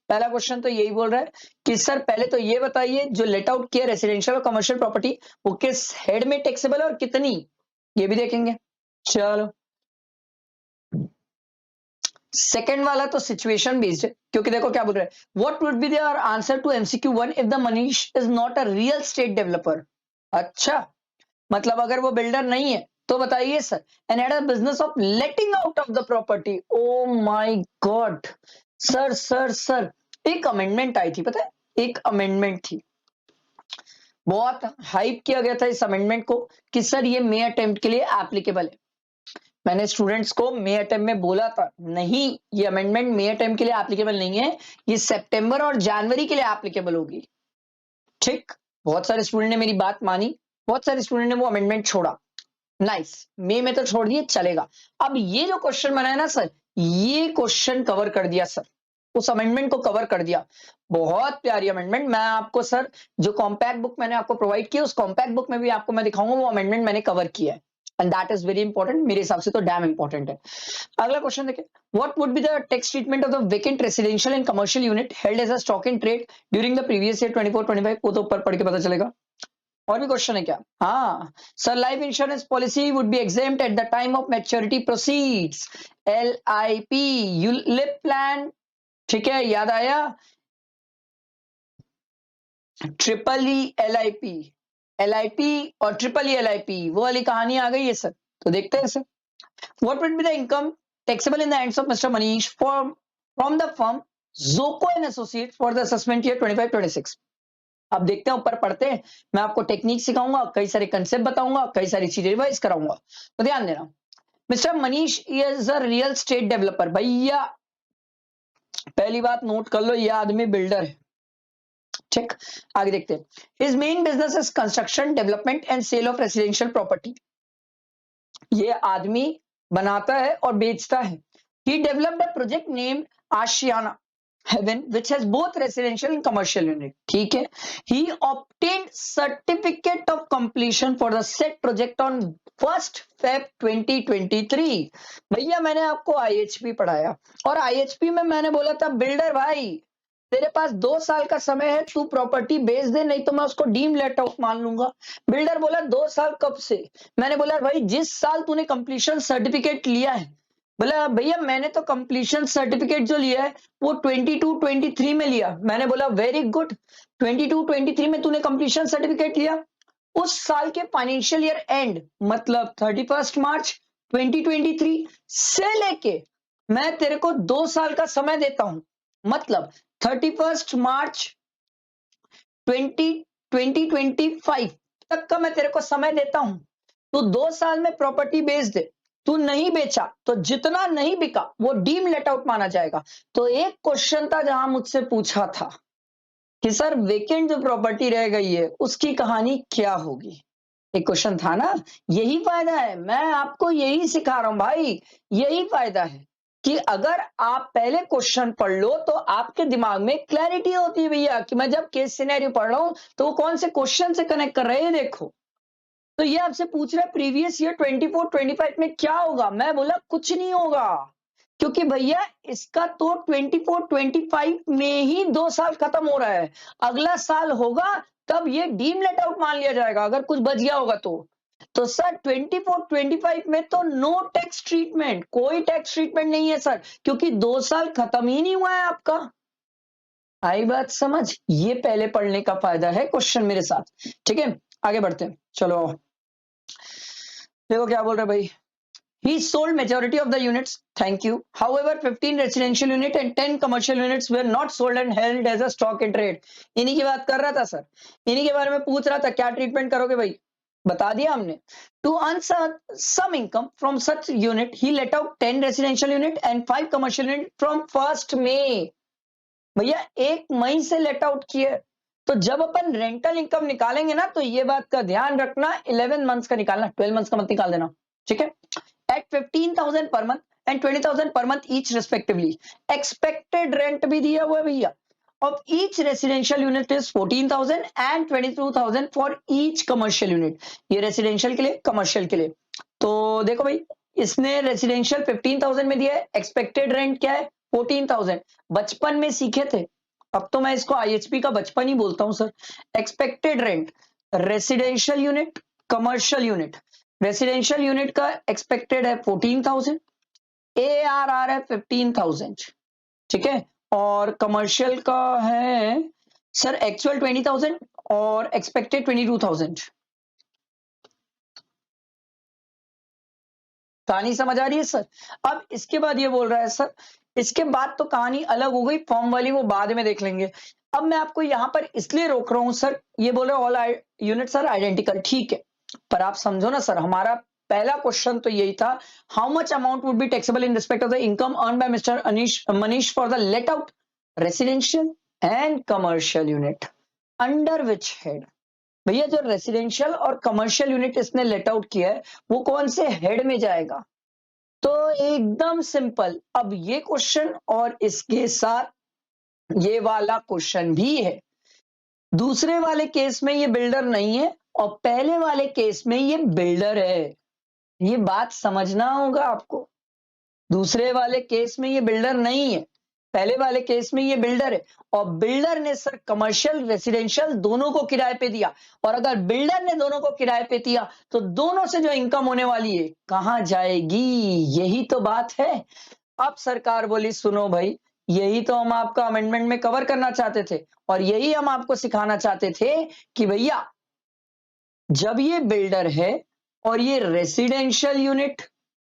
पहला क्वेश्चन तो यही बोल रहा है कि सर पहले तो ये बताइए जो लेट आउट किया रेसिडेंशियल और कमर्शियल प्रॉपर्टी, वो किस हेड में टैक्सेबल है और कितनी, ये भी देखेंगे। चलो, सेकेंड वाला तो सिचुएशन बेस्ड है, क्योंकि देखो क्या बोल रहे हैं, what would be their answer to MCQ 1 if the Manish is not a real estate developer. अच्छा, मतलब अगर वो बिल्डर नहीं है तो बताइए sir, and had a business of letting out of the property. Oh my God, sir sir sir, एक amendment आई थी, पता है, एक अमेंडमेंट थी, बहुत हाइप किया गया था इस अमेंडमेंट को कि सर ये मे अटेम्प्ट के लिए एप्लीकेबल है। मैंने स्टूडेंट्स को मे अटेम्प्ट में बोला था, नहीं ये अमेंडमेंट मे अटेम्प्ट के लिए एप्लीकेबल नहीं है, ये सितंबर और जनवरी के लिए एप्लीकेबल होगी, ठीक। बहुत सारे स्टूडेंट ने मेरी बात मानी, बहुत सारे स्टूडेंट ने वो अमेंडमेंट छोड़ा, नाइस, मे में तो छोड़ दिए चलेगा। अब ये जो क्वेश्चन बना है ना सर, ये क्वेश्चन कवर कर दिया सर, उस अमेंडमेंट को कवर कर दिया। बहुत प्यारी अमेंडमेंट, मैं आपको सर जो कॉम्पैक्ट बुक मैंने आपको प्रोवाइड की, उस कॉम्पैक्ट बुक में भी आपको मैं दिखाऊंगा वो अमेंडमेंट मैंने कवर किया है, and that is very important, मेरे हिसाब से तो डैम इंपॉर्टेंट है। अगला क्वेश्चन देखिए, what would be the tax treatment of the vacant residential and commercial unit held as a stock in trade during the previous year 24-25, वो तो ऊपर पढ़ के पता चलेगा। और भी क्वेश्चन है क्या, हाँ sir, life insurance policy would be exempt at the time of maturity proceeds, LIP ULIP plan, ठीक है, याद आया, LIP और LIP, वो वाली कहानी आ गई है सर। तो देखते हैं sir, what would be the income taxable in the hands of mister Manish from the firm Joko and associates for the assessment year 25-26। अब देखते हैं, ऊपर पढ़ते हैं, मैं आपको टेक्निक सिखाऊंगा, कई सारे कंसेप्ट बताऊंगा, कई सारी चीजें रिवाइज कराऊंगा, तो ध्यान देना। Mister Manish is a real estate developer, भैया पहली बात नोट कर लो, ये आदमी बिल्डर है, ठीक। आगे देखते हैं, his main business is construction, development and sale of residential property. ये आदमी बनाता है और बेचता है। He developed a project named Aashiyana heaven which has both residential and commercial unit. ठीक है, he obtained certificate of completion for the said project on 1st Feb 2023. भैया मैंने आपको IHP पढ़ाया और IHP में मैंने बोला था बिल्डर भाई तेरे पास 2 साल का समय है, तू प्रॉपर्टी बेच दे, नहीं तो मैं उसको डीम लेट आउट मान लूंगा। बिल्डर बोला 2 साल कब से? मैंने बोला भाई जिस साल तूने कंप्लीशन सर्टिफिकेट लिया है। बोला भैया मैंने तो कंप्लीशन सर्टिफिकेट जो लिया है वो 22-23 में लिया। मैंने बोला वेरी गुड, 22-23 में तूने कंप्लीशन सर्टिफिकेट लिया, उस साल के फाइनेंशियल ईयर एंड मतलब 31 मार्च 2023 से लेके मैं तेरे को 2 साल का समय देता हूं, मतलब 31 मार्च 2025 तक का मैं तेरे को समय देता हूं। तू 2 साल में प्रॉपर्टी बेच दे, तू नहीं बेचा तो जितना नहीं बिका वो डीम लेट आउट माना जाएगा। तो एक क्वेश्चन था जहां मुझसे पूछा था कि सर वेकेंट जो प्रॉपर्टी रह गई है उसकी कहानी क्या होगी। एक क्वेश्चन था ना, यही फायदा है, मैं आपको यही सिखा रहा हूं भाई, यही फायदा है कि अगर आप पहले क्वेश्चन पढ़ लो तो आपके दिमाग में क्लैरिटी होती है भैया कि मैं जब केस सिनेरियो पढ़ रहा हूं तो वो कौन से क्वेश्चन से कनेक्ट कर रहे हैं। देखो तो ये आपसे पूछ रहा है प्रीवियस ईयर 24-25 में क्या होगा, मैं बोला कुछ नहीं होगा, क्योंकि भैया इसका तो 24-25 में ही 2 साल खत्म हो रहा है, अगला साल होगा तब ये डीम लेट आउट मान लिया जाएगा अगर कुछ बच गया होगा तो सर 24-25 में तो नो टैक्स ट्रीटमेंट, कोई टैक्स ट्रीटमेंट नहीं है सर, क्योंकि 2 साल खत्म ही नहीं हुआ है आपका। आई बात समझ? ये पहले पढ़ने का फायदा है क्वेश्चन मेरे साथ। ठीक है आगे बढ़ते हैं, चलो देखो क्या बोल रहे भाई। He sold majority of the units. Thank you. However, 15 residential unit and 10 commercial units were not sold and held as a stock in trade. इन्हीं की बात कर रहा था सर, इन्हीं के बारे में पूछ रहा था क्या ट्रीटमेंट करोगे भाई, बता दिया हमने। To earn some income from such unit, he let out 10 residential unit and 5 commercial unit from 1st May. भैया 1 मई से लेट आउट किए, तो जब अपन रेंटल इनकम निकालेंगे ना तो ये बात का ध्यान रखना 11 मंथ्स का निकालना, 12 मंथ्स का मत निकाल देना। ठीक है, at 15,000 per month and 20,000 per month each respectively. Expected rent भी दिया हुआ है भैया, of each residential unit is 14,000 and 22,000 for each commercial unit. ये रेसिडेंशियल के लिए, कमर्शियल के लिए। तो देखो भाई इसने रेसिडेंशियल 15,000 में दिया है, एक्सपेक्टेड रेंट क्या है 14,000। बचपन में सीखे थे, अब तो मैं इसको आईएचपी का बचपन ही बोलता हूं sir. Expected rent residential unit, commercial unit, residential unit का एक्सपेक्टेड है 14,000, ARR है 15,000। ठीक है, और कमर्शियल का है सर एक्चुअल 20,000 और एक्सपेक्टेड 22,000। कहानी समझ आ रही है सर? अब इसके बाद ये बोल रहा है सर, इसके बाद तो कहानी अलग हो गई, फॉर्म वाली वो बाद में देख लेंगे। अब मैं आपको यहां पर इसलिए रोक रहा हूं सर, ये बोल रहे ऑल यूनिट्स आर आइडेंटिकल, ठीक है, पर आप समझो ना सर, हमारा पहला क्वेश्चन तो यही था, how much amount would be taxable in respect of the income earn by mister Manish for the late out residential and commercial unit under which head. भैया जो रेसिडेंशियल और कमर्शियल यूनिट इसने लेट आउट किया है वो कौन से हेड में जाएगा? तो एकदम सिंपल, अब ये क्वेश्चन और इसके साथ ये वाला क्वेश्चन भी है। दूसरे वाले केस में ये बिल्डर नहीं है और पहले वाले केस में ये बिल्डर है, ये बात समझना होगा आपको। दूसरे वाले केस में ये बिल्डर नहीं है, पहले वाले केस में ये बिल्डर है, और बिल्डर ने सर कमर्शियल रेसिडेंशियल दोनों को किराए पे दिया, और अगर बिल्डर ने दोनों को किराए पे दिया तो दोनों से जो इनकम होने वाली है कहां जाएगी, यही तो बात है। अब सरकार बोली सुनो भाई, यही तो हम आपका अमेंडमेंट में कवर करना चाहते थे और यही हम आपको सिखाना चाहते थे कि भैया जब ये बिल्डर है और ये रेसिडेंशियल यूनिट,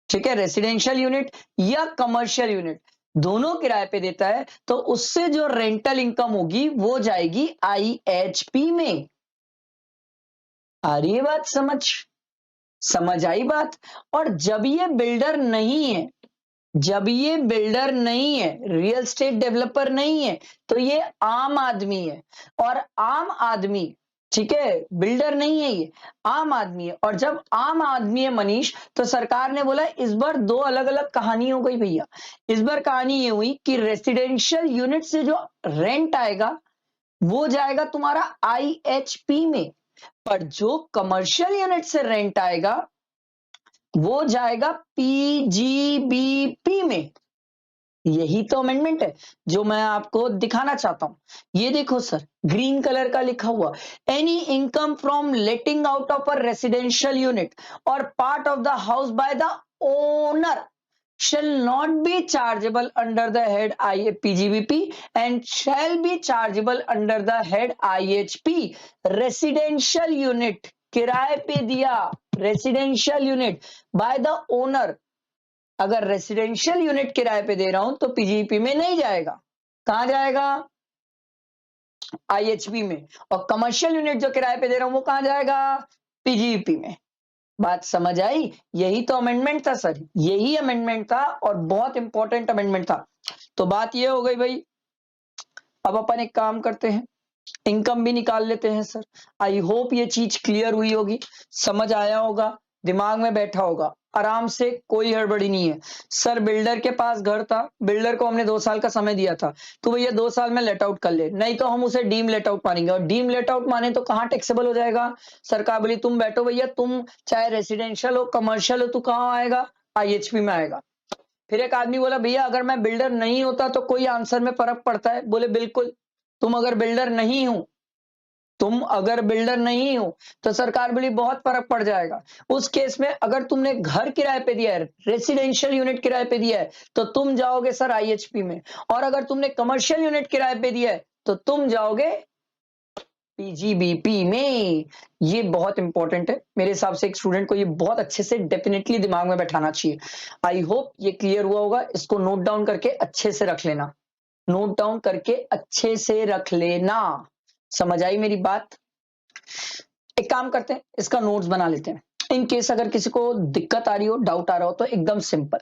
ठीक है, रेसिडेंशियल यूनिट या कमर्शियल यूनिट दोनों किराए पे देता है तो उससे जो रेंटल इनकम होगी वो जाएगी आईएचपी में। आ रही है बात समझ आई बात? और जब ये बिल्डर नहीं है, जब ये बिल्डर नहीं है, रियल स्टेट डेवलपर नहीं है, तो ये आम आदमी है, और आम आदमी ठीक है, बिल्डर नहीं है ये, आम आदमी है। और जब आम आदमी है मनीष, तो सरकार ने बोला इस बार दो अलग अलग कहानी हो गई भैया। इस बार कहानी ये हुई कि रेसिडेंशियल यूनिट से जो रेंट आएगा वो जाएगा तुम्हारा IHP में, पर जो कमर्शियल यूनिट से रेंट आएगा वो जाएगा PGBP में। यही तो अमेंडमेंट है जो मैं आपको दिखाना चाहता हूं। ये देखो सर, ग्रीन कलर का लिखा हुआ, any income from letting out of a residential unit और part of the house by the owner shall not be chargeable under the head PGBP and shall be chargeable under the head IHP। Residential unit किराए पे दिया, residential unit bye the owner, अगर residential unit किराए पे दे रहा हूं तो PGP में नहीं जाएगा, कहां जाएगा? IHP में। और कमर्शियल यूनिट जो किराए पे दे रहा हूं वो कहां जाएगा? पीजीपी में। बात समझ आई? यही तो अमेंडमेंट था सर, यही अमेंडमेंट था और बहुत इंपॉर्टेंट अमेंडमेंट था। तो बात ये हो गई भाई, अब अपन एक काम करते हैं, इनकम भी निकाल लेते हैं सर। आई होप ये चीज क्लियर हुई होगी, समझ आया होगा, दिमाग में बैठा होगा आराम से, कोई हड़बड़ी नहीं है। सर बिल्डर के पास घर था, बिल्डर को हमने 2 साल का समय दिया था, तो भैया 2 साल में लेट आउट कर ले, नहीं तो हम उसे डीम लेट आउट मानेंगे। और डीम लेट आउट माने तो कहाँ टैक्सेबल हो जाएगा? सरकार बोली तुम बैठो भैया, तुम चाहे रेसिडेंशियल हो कमर्शियल हो, तू कहाँ आएगा? IHP में आएगा। फिर एक आदमी बोला भैया अगर मैं बिल्डर नहीं होता तो कोई आंसर में फर्क पड़ता है? बोले बिल्कुल, तुम अगर बिल्डर नहीं हो, तुम अगर बिल्डर नहीं हो तो सरकार बोली बहुत फर्क पड़ जाएगा। उस केस में अगर तुमने घर किराए पे दिया है, रेसिडेंशियल यूनिट किराए पे दिया है, तो तुम जाओगे सर IHP में, और अगर तुमने कमर्शियल यूनिट किराए पे दिया है तो तुम जाओगे PGBP में। ये बहुत इंपॉर्टेंट है मेरे हिसाब से, एक स्टूडेंट को ये बहुत अच्छे से डेफिनेटली दिमाग में बैठाना चाहिए। आई होप ये क्लियर हुआ होगा, इसको नोट डाउन करके अच्छे से रख लेना, नोट डाउन करके अच्छे से रख लेना। समझ आई मेरी बात? एक काम करते हैं, इसका नोट्स बना लेते हैं, इन केस अगर किसी को दिक्कत आ रही हो, डाउट आ रहा हो, तो एकदम सिंपल,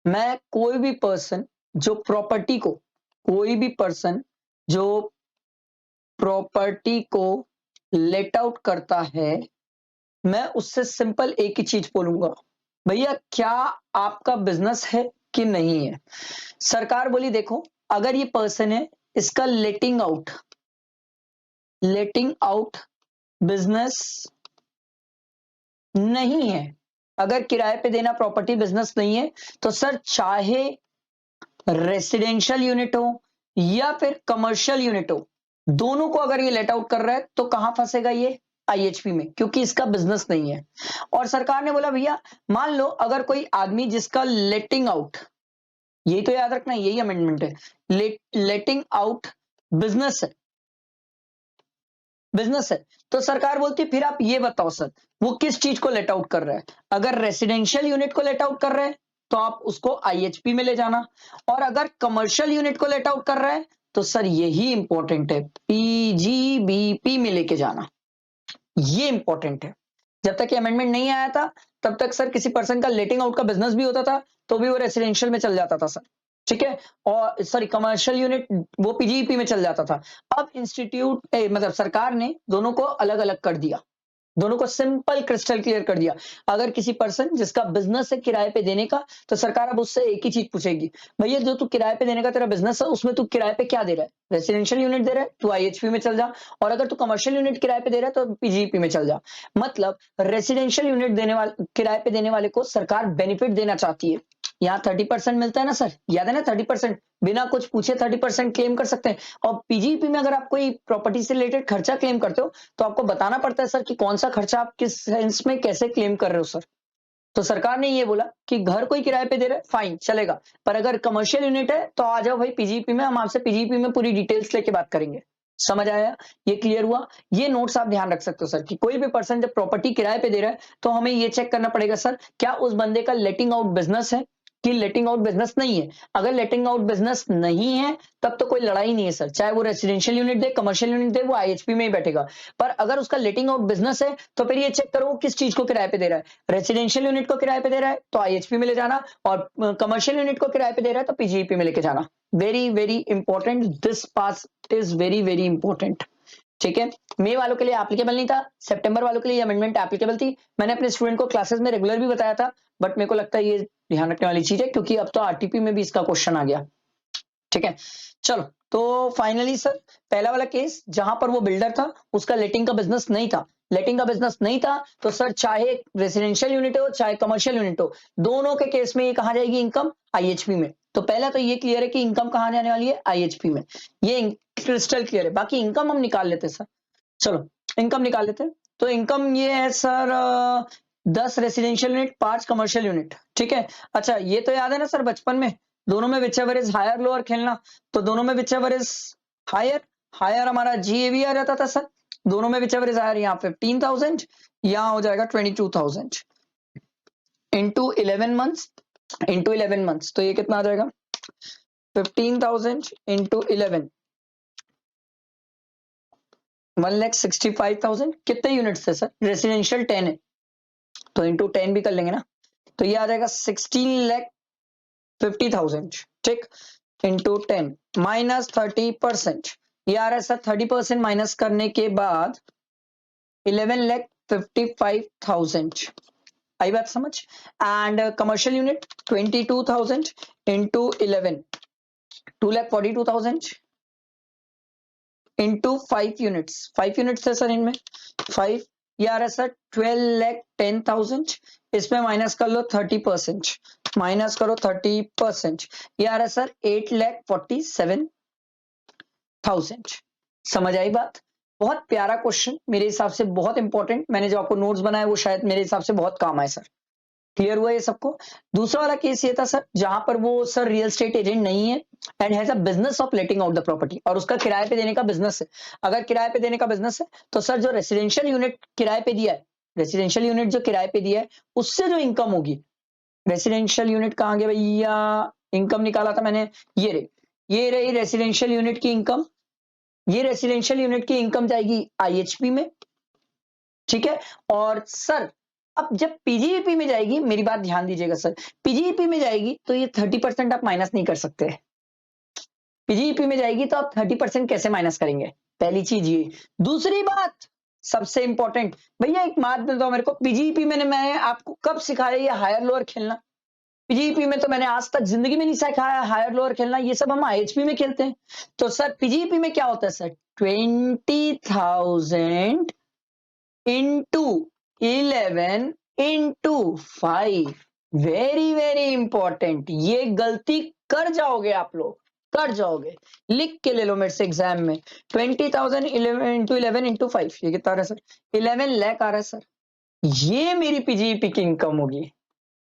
मैं कोई भी पर्सन जो प्रॉपर्टी को, कोई भी पर्सन जो प्रॉपर्टी को लेट आउट करता है, मैं उससे सिंपल एक ही चीज बोलूंगा, भैया क्या आपका बिजनेस है कि नहीं है? सरकार बोली देखो अगर ये पर्सन है, इसका लेटिंग आउट बिजनेस नहीं है, अगर किराए पे देना प्रॉपर्टी बिजनेस नहीं है, तो सर चाहे रेसिडेंशियल यूनिट हो या फिर कमर्शियल यूनिट हो, दोनों को अगर ये लेट आउट कर रहा है तो कहां फंसेगा ये? IHP में, क्योंकि इसका बिजनेस नहीं है। और सरकार ने बोला भैया मान लो अगर कोई आदमी जिसका लेटिंग आउट, यही तो याद रखना, यही अमेंडमेंट है, लेटिंग आउट बिजनेस है, बिजनेस है, तो सरकार बोलती फिर आप ये बताओ सर वो किस चीज को लेट आउट कर रहा है? अगर रेसिडेंशियल यूनिट को लेट आउट कर रहा है तो आप उसको IHP में ले जाना, और अगर कमर्शियल यूनिट को लेट आउट कर रहा है तो सर यही इंपॉर्टेंट है, PGBP में लेके जाना। ये इंपॉर्टेंट है। जब तक ये अमेंडमेंट नहीं आया था तब तक सर किसी पर्सन का लेटिंग आउट का बिजनेस भी होता था तो भी वो रेसिडेंशियल में चल जाता था सर, ठीक है, और सॉरी कमर्शियल यूनिट वो PGBP में चल जाता था। अब इंस्टीट्यूट मतलब सरकार ने दोनों को अलग अलग कर दिया, दोनों को सिंपल क्रिस्टल क्लियर कर दिया। अगर किसी पर्सन जिसका बिजनेस है किराए पे देने का, तो सरकार अब उससे एक ही चीज पूछेगी, भैया जो तू किराए पे देने का तेरा बिजनेस है उसमें तू किराए पे क्या दे रहा है? रेसिडेंशियल यूनिट दे रहा है, तू IHP में चल जा, और अगर तू कमर्शियल यूनिट किराए पे दे रहा है तो PGBP में चल जा। मतलब रेसिडेंशियल यूनिट देने वाले, किराए पे देने वाले को सरकार बेनिफिट देना चाहती है। यहाँ 30% मिलता है ना सर, याद है ना 30%, बिना कुछ पूछे 30% क्लेम कर सकते हैं। और PGBP में अगर आप कोई प्रॉपर्टी से रिलेटेड खर्चा क्लेम करते हो तो आपको बताना पड़ता है सर कि कौन सा खर्चा आप किस सेंस में कैसे क्लेम कर रहे हो सर। तो सरकार ने ये बोला कि घर कोई किराए पे दे रहा है फाइन चलेगा, पर अगर कमर्शियल यूनिट है तो आ जाओ भाई PGBP में, हम आपसे PGBP में पूरी डिटेल्स लेके बात करेंगे। समझ आया? ये क्लियर हुआ? ये नोट्स आप ध्यान रख सकते हो सर कि कोई भी पर्सन जब प्रॉपर्टी किराए पे दे रहा है तो हमें ये चेक करना पड़ेगा सर क्या उस बंदे का लेटिंग आउट बिजनेस है कि लेटिंग आउट बिजनेस नहीं है। अगर लेटिंग आउट बिजनेस नहीं है तब तो कोई लड़ाई नहीं है सर, चाहे वो रेसिडेंशियल यूनिट दे कमर्शियल यूनिट दे, वो IHP में ही बैठेगा। पर अगर उसका लेटिंग आउट बिजनेस है तो फिर ये चेक करो वो किस चीज को किराए पे दे रहा है। रेसिडेंशियल यूनिट को किराए पे दे रहा है तो IHP में ले जाना, और कमर्शियल यूनिट को किराए पे दे रहा है तो PGBP में लेके जाना। Very very important, this part is very very important, ठीक है, मई वालों के लिए एप्लीकेबल नहीं था, सितंबर वालों के लिए अमेंडमेंट एप्लीकेबल थी। मैंने अपने स्टूडेंट को क्लासेस में रेगुलर भी बताया था, बट मेरे को लगता है ये ध्यान रखने वाली चीज है, क्योंकि अब तो आरटीपी में भी इसका क्वेश्चन आ गया। ठीक है, चलो तो फाइनली सर पहला वाला केस जहां पर वो बिल्डर था, उसका लेटिंग का बिजनेस नहीं था, लेटिंग का बिजनेस नहीं था, तो सर चाहे रेजिडेंशियल यूनिट हो चाहे कमर्शियल यूनिट हो, दोनों के केस में ये कहा जाएगी इनकम आईएचपी में। तो पहला तो ये क्लियर है कि इनकम कहां जाने वाली है, आईएचपी में, ये क्रिस्टल क्लियर है। बाकी इनकम हम निकाल लेते हैं सर, चलो इनकम निकाल लेते हैं। तो इनकम ये है sir 10 residential unit 5 commercial unit. ठीक है, अच्छा ये तो याद है ना सर बचपन में दोनों में whichever is higher lower खेलना, तो दोनों में whichever is higher, higher हमारा जीएवी आ जाता था सर, दोनों में विच एवर इज हायर, यहाँ 15,000 यहाँ हो जाएगा 22,000 इंटू 11 मंथ्स, इंटू 11 मंथ्स, तो ये कितना आ जाएगा 15,000 इंटू 11 1,65,000। कितने यूनिट्स थे सर, रेसिडेंशियल 10 है तो इंटू 10 भी कर लेंगे ना, तो ये आ जाएगा 16,50,000। ठीक, इंटू 10 माइनस 30%, ये आ रहा है सर 30% माइनस करने के बाद 11,55,000। आई बात समझ। And commercial unit 22,000 into 11 2,42,000 into 5 units, 5 units है सर इनमें 5, ये आ रहा है सर 12,10,000, इसमें माइनस कर लो 30%, माइनस करो 30%, ये आ रहा है सर 8,47,000। समझ आई बात। बहुत प्यारा क्वेश्चन, मेरे हिसाब से बहुत इंपॉर्टेंट, मैंने जो आपको नोट्स बनाए वो शायद मेरे हिसाब से बहुत काम आए सर। क्लियर हुआ ये सबको। दूसरा वाला केस ये था सर जहां पर वो सर रियल एस्टेट एजेंट नहीं है and has a business of letting out the property, और उसका किराए पे देने का बिजनेस है। अगर किराए पे देने का बिजनेस है तो सर जो रेसिडेंशियल यूनिट किराए पे दिया है, रेसिडेंशियल यूनिट जो किराए पे दिया है उससे जो इनकम होगी, रेसिडेंशियल यूनिट कहाँ गया भैया, इनकम निकाला था मैंने, ये रही रेसिडेंशियल यूनिट की इनकम, ये रेसिडेंशियल यूनिट की इनकम जाएगी आईएचपी में। ठीक है, और सर अब जब पीजीईपी में जाएगी, मेरी बात ध्यान दीजिएगा सर, पीजीईपी में जाएगी तो ये 30% आप माइनस नहीं कर सकते। पीजीईपी में जाएगी तो आप 30% कैसे माइनस करेंगे, पहली चीज ये। दूसरी बात सबसे इंपॉर्टेंट, भैया एक बात बताओ मेरे को, पीजीईपी में मैंने आपको कब सिखाया ये हायर लोअर खेलना, पीजीईपी में तो मैंने आज तक जिंदगी में नहीं सिखाया हायर लोअर खेलना, ये सब हम आईएचपी में खेलते हैं। तो सर पीजीईपी में क्या होता है sir, 20,000 into 11 into 5, very important, ये गलती कर जाओगे आप लोग, कर जाओगे, लिख के ले लो मेरे से एग्जाम में। 20,000 इंटू 11 इंटू 5, ये कितना आ रहा है सर, 11 लाख आ रहा है सर, ये मेरी पीजीईपी की इनकम होगी।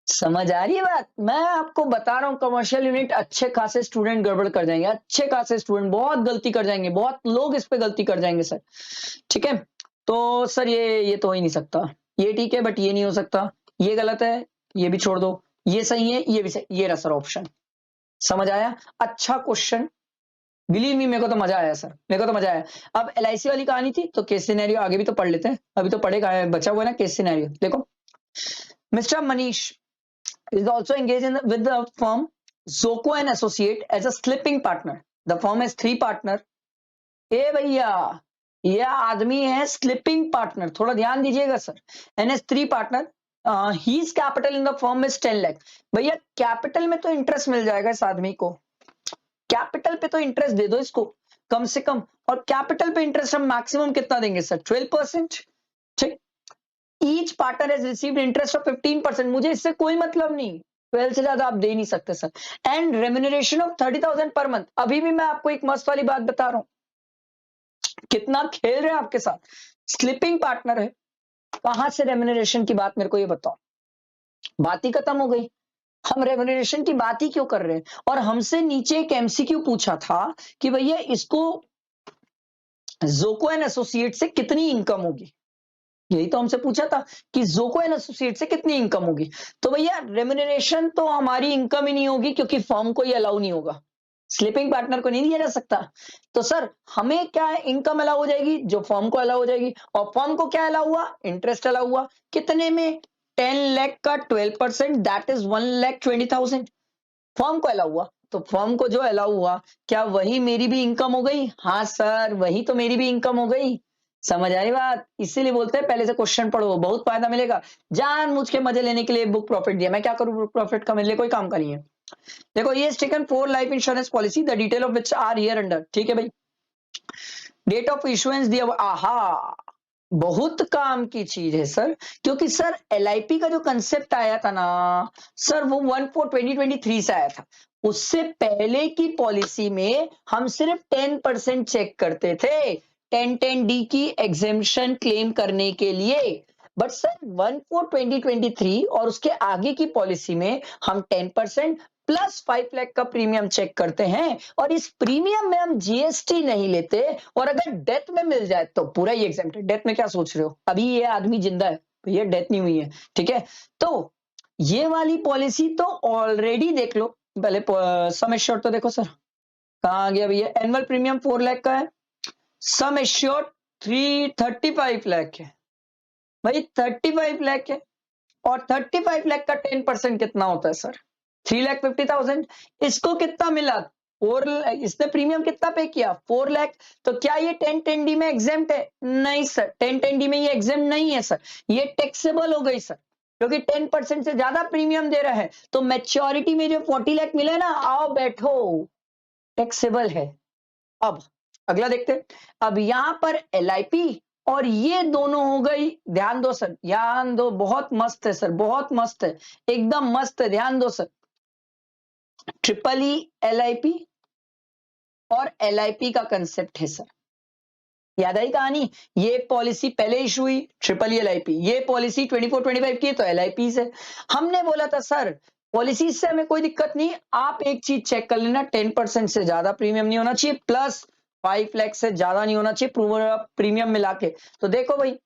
समझ आ रही है बात। मैं आपको बता रहा हूँ कमर्शियल यूनिट अच्छे खासे स्टूडेंट गड़बड़ कर जाएंगे, अच्छे खासे स्टूडेंट बहुत गलती कर जाएंगे, बहुत लोग इस पे गलती कर जाएंगे सर। ठीक है, तो सर ये तो हो ही नहीं सकता, ये ठीक है बट ये नहीं हो सकता, ये गलत है, ये भी छोड़ दो, ये सही है, ये भी सही, ये रहा सर ऑप्शन। समझ आया, अच्छा क्वेश्चन, बिलीव मी मेरे को तो मजा आया सर, मेरे को तो मजा आया। अब एलआईसी वाली कहानी थी तो केस सिनेरियो आगे भी तो पढ़ लेते हैं, अभी तो पढ़ेगा, बचा हुआ है ना केस सिनेरियो। देखो, mister Manish is also engaged with the firm Zoco and Associate as a slipping partner. The firm has 3 partner. ए भैया ये आदमी है स्लिपिंग पार्टनर, थोड़ा ध्यान दीजिएगा sir. N S 3 partner, his capital in the firm is 10 lakh. भैया कैपिटल में तो इंटरेस्ट मिल जाएगा इस आदमी को, कैपिटल पे तो इंटरेस्ट दे दो इसको कम से कम, और कैपिटल पे इंटरेस्ट हम मैक्सिमम कितना देंगे सर, 12%। ठीक, each partner has received interest of 15%, मुझे इससे कोई मतलब नहीं, 12 से ज्यादा आप दे नहीं सकते sir. And remuneration of 30,000 per month. अभी भी मैं आपको एक मस्त वाली बात बता रहा हूं, कितना खेल रहे हैं आपके साथ, स्लिपिंग पार्टनर है, कहां से रेम्यूनरेशन की बात मेरे को ये बताओ, बात ही खत्म हो गई। हम रेम्यूनरेशन की बात ही क्यों कर रहे हैं, और हमसे नीचे एक एमसीक्यू पूछा था कि भैया इसको जोको एंड एसोसिएट से कितनी इनकम होगी, यही तो हमसे पूछा था कि जोको एंड एसोसिएट से कितनी इनकम होगी। तो भैया रेम्यूनरेशन तो हमारी इनकम ही नहीं होगी क्योंकि फर्म को ये अलाउ नहीं होगा, स्लिपिंग पार्टनर को नहीं दिया जा सकता। तो सर हमें क्या है, इनकम अलाउ हो जाएगी जो फर्म को अलाउ हो जाएगी, और फर्म को क्या अलाउ हुआ, इंटरेस्ट अलाउ हुआ, कितने में, 10 लाख का 12%, दैट इज 1,20,000 फर्म को अलाउ हुआ। तो फर्म को जो अलाउ हुआ, क्या वही मेरी भी इनकम हो गई? हाँ सर, वही तो मेरी भी इनकम हो गई। समझ आई बात? इसीलिए बोलते हैं पहले से क्वेश्चन पढ़ो, बहुत फायदा मिलेगा। जानबूझ के मजे लेने के लिए बुक प्रॉफिट दिया, मैं क्या करूं बुक प्रॉफिट का? मेरे लिए कोई काम का नहीं है। देखो ये taken 4 life insurance policy, the detail of which are hereunder. ठीक है भाई, डेट ऑफ इशुएंस दिया हुआ, आहा बहुत काम की चीज है सर, क्योंकि सर एलआईपी का जो कंसेप्ट आया था ना सर, वो 1/4/2023 से आया था। उससे पहले की पॉलिसी में हम सिर्फ 10% चेक करते थे 1010D की एग्जेम्पशन क्लेम करने के लिए। बट सर 1/4/2023 और उसके आगे की पॉलिसी में हम 10% प्लस 5 लाख का प्रीमियम चेक करते हैं, और इस प्रीमियम में हम जीएसटी नहीं लेते, और अगर डेथ में मिल जाए तो पूरा ही एग्जेम्प्ट है। डेथ में क्या सोच रहे हो, अभी ये आदमी जिंदा है, ये डेथ नहीं हुई है, ठीक है। तो ये वाली पॉलिसी तो ऑलरेडी देख लो, पहले सम एश्योर्ड तो देखो सर, कहाँ आ गया भैया? एनुअल प्रीमियम 4 लाख का है, सम एश्योर्ड 335 लाख है भाई, 35 लाख है, और 35 लाख का 10% कितना होता है सर? 3,50,000। इसको कितना मिला? 4, इसने प्रीमियम कितना पे किया? 4 लाख। तो क्या ये 1010D में एग्जेम्प्ट है? नहीं सर, 1010D में ये एग्जेम्प्ट नहीं है सर, ये टैक्सेबल हो गई सर, क्योंकि 10% से ज्यादा प्रीमियम दे रहा है। तो मैच्योरिटी में जो 40 लाख मिले ना, आओ बैठो, टैक्सेबल है। अब अगला देखते हैं। अब यहां पर एलआईपी और ये दोनों हो गई, ध्यान दो सर, ध्यान दो, बहुत मस्त है सर, बहुत मस्त है, एकदम मस्त है, ध्यान दो सर। ट्रिपल ई एलआईपी और एलआईपी का कंसेप्ट है सर, याद आई कहानी? ये पॉलिसी पहले इशू हुई, ट्रिपल ई एलआईपी, ये पॉलिसी 24-25 की तो एलआईपी से। हमने बोला था सर पॉलिसी से हमें कोई दिक्कत नहीं, आप एक चीज चेक कर लेना, 10% से ज्यादा प्रीमियम नहीं होना चाहिए, प्लस 5 लाख से ज्यादा नहीं होना चाहिए प्रीमियम मिला के। तो देखो भाई,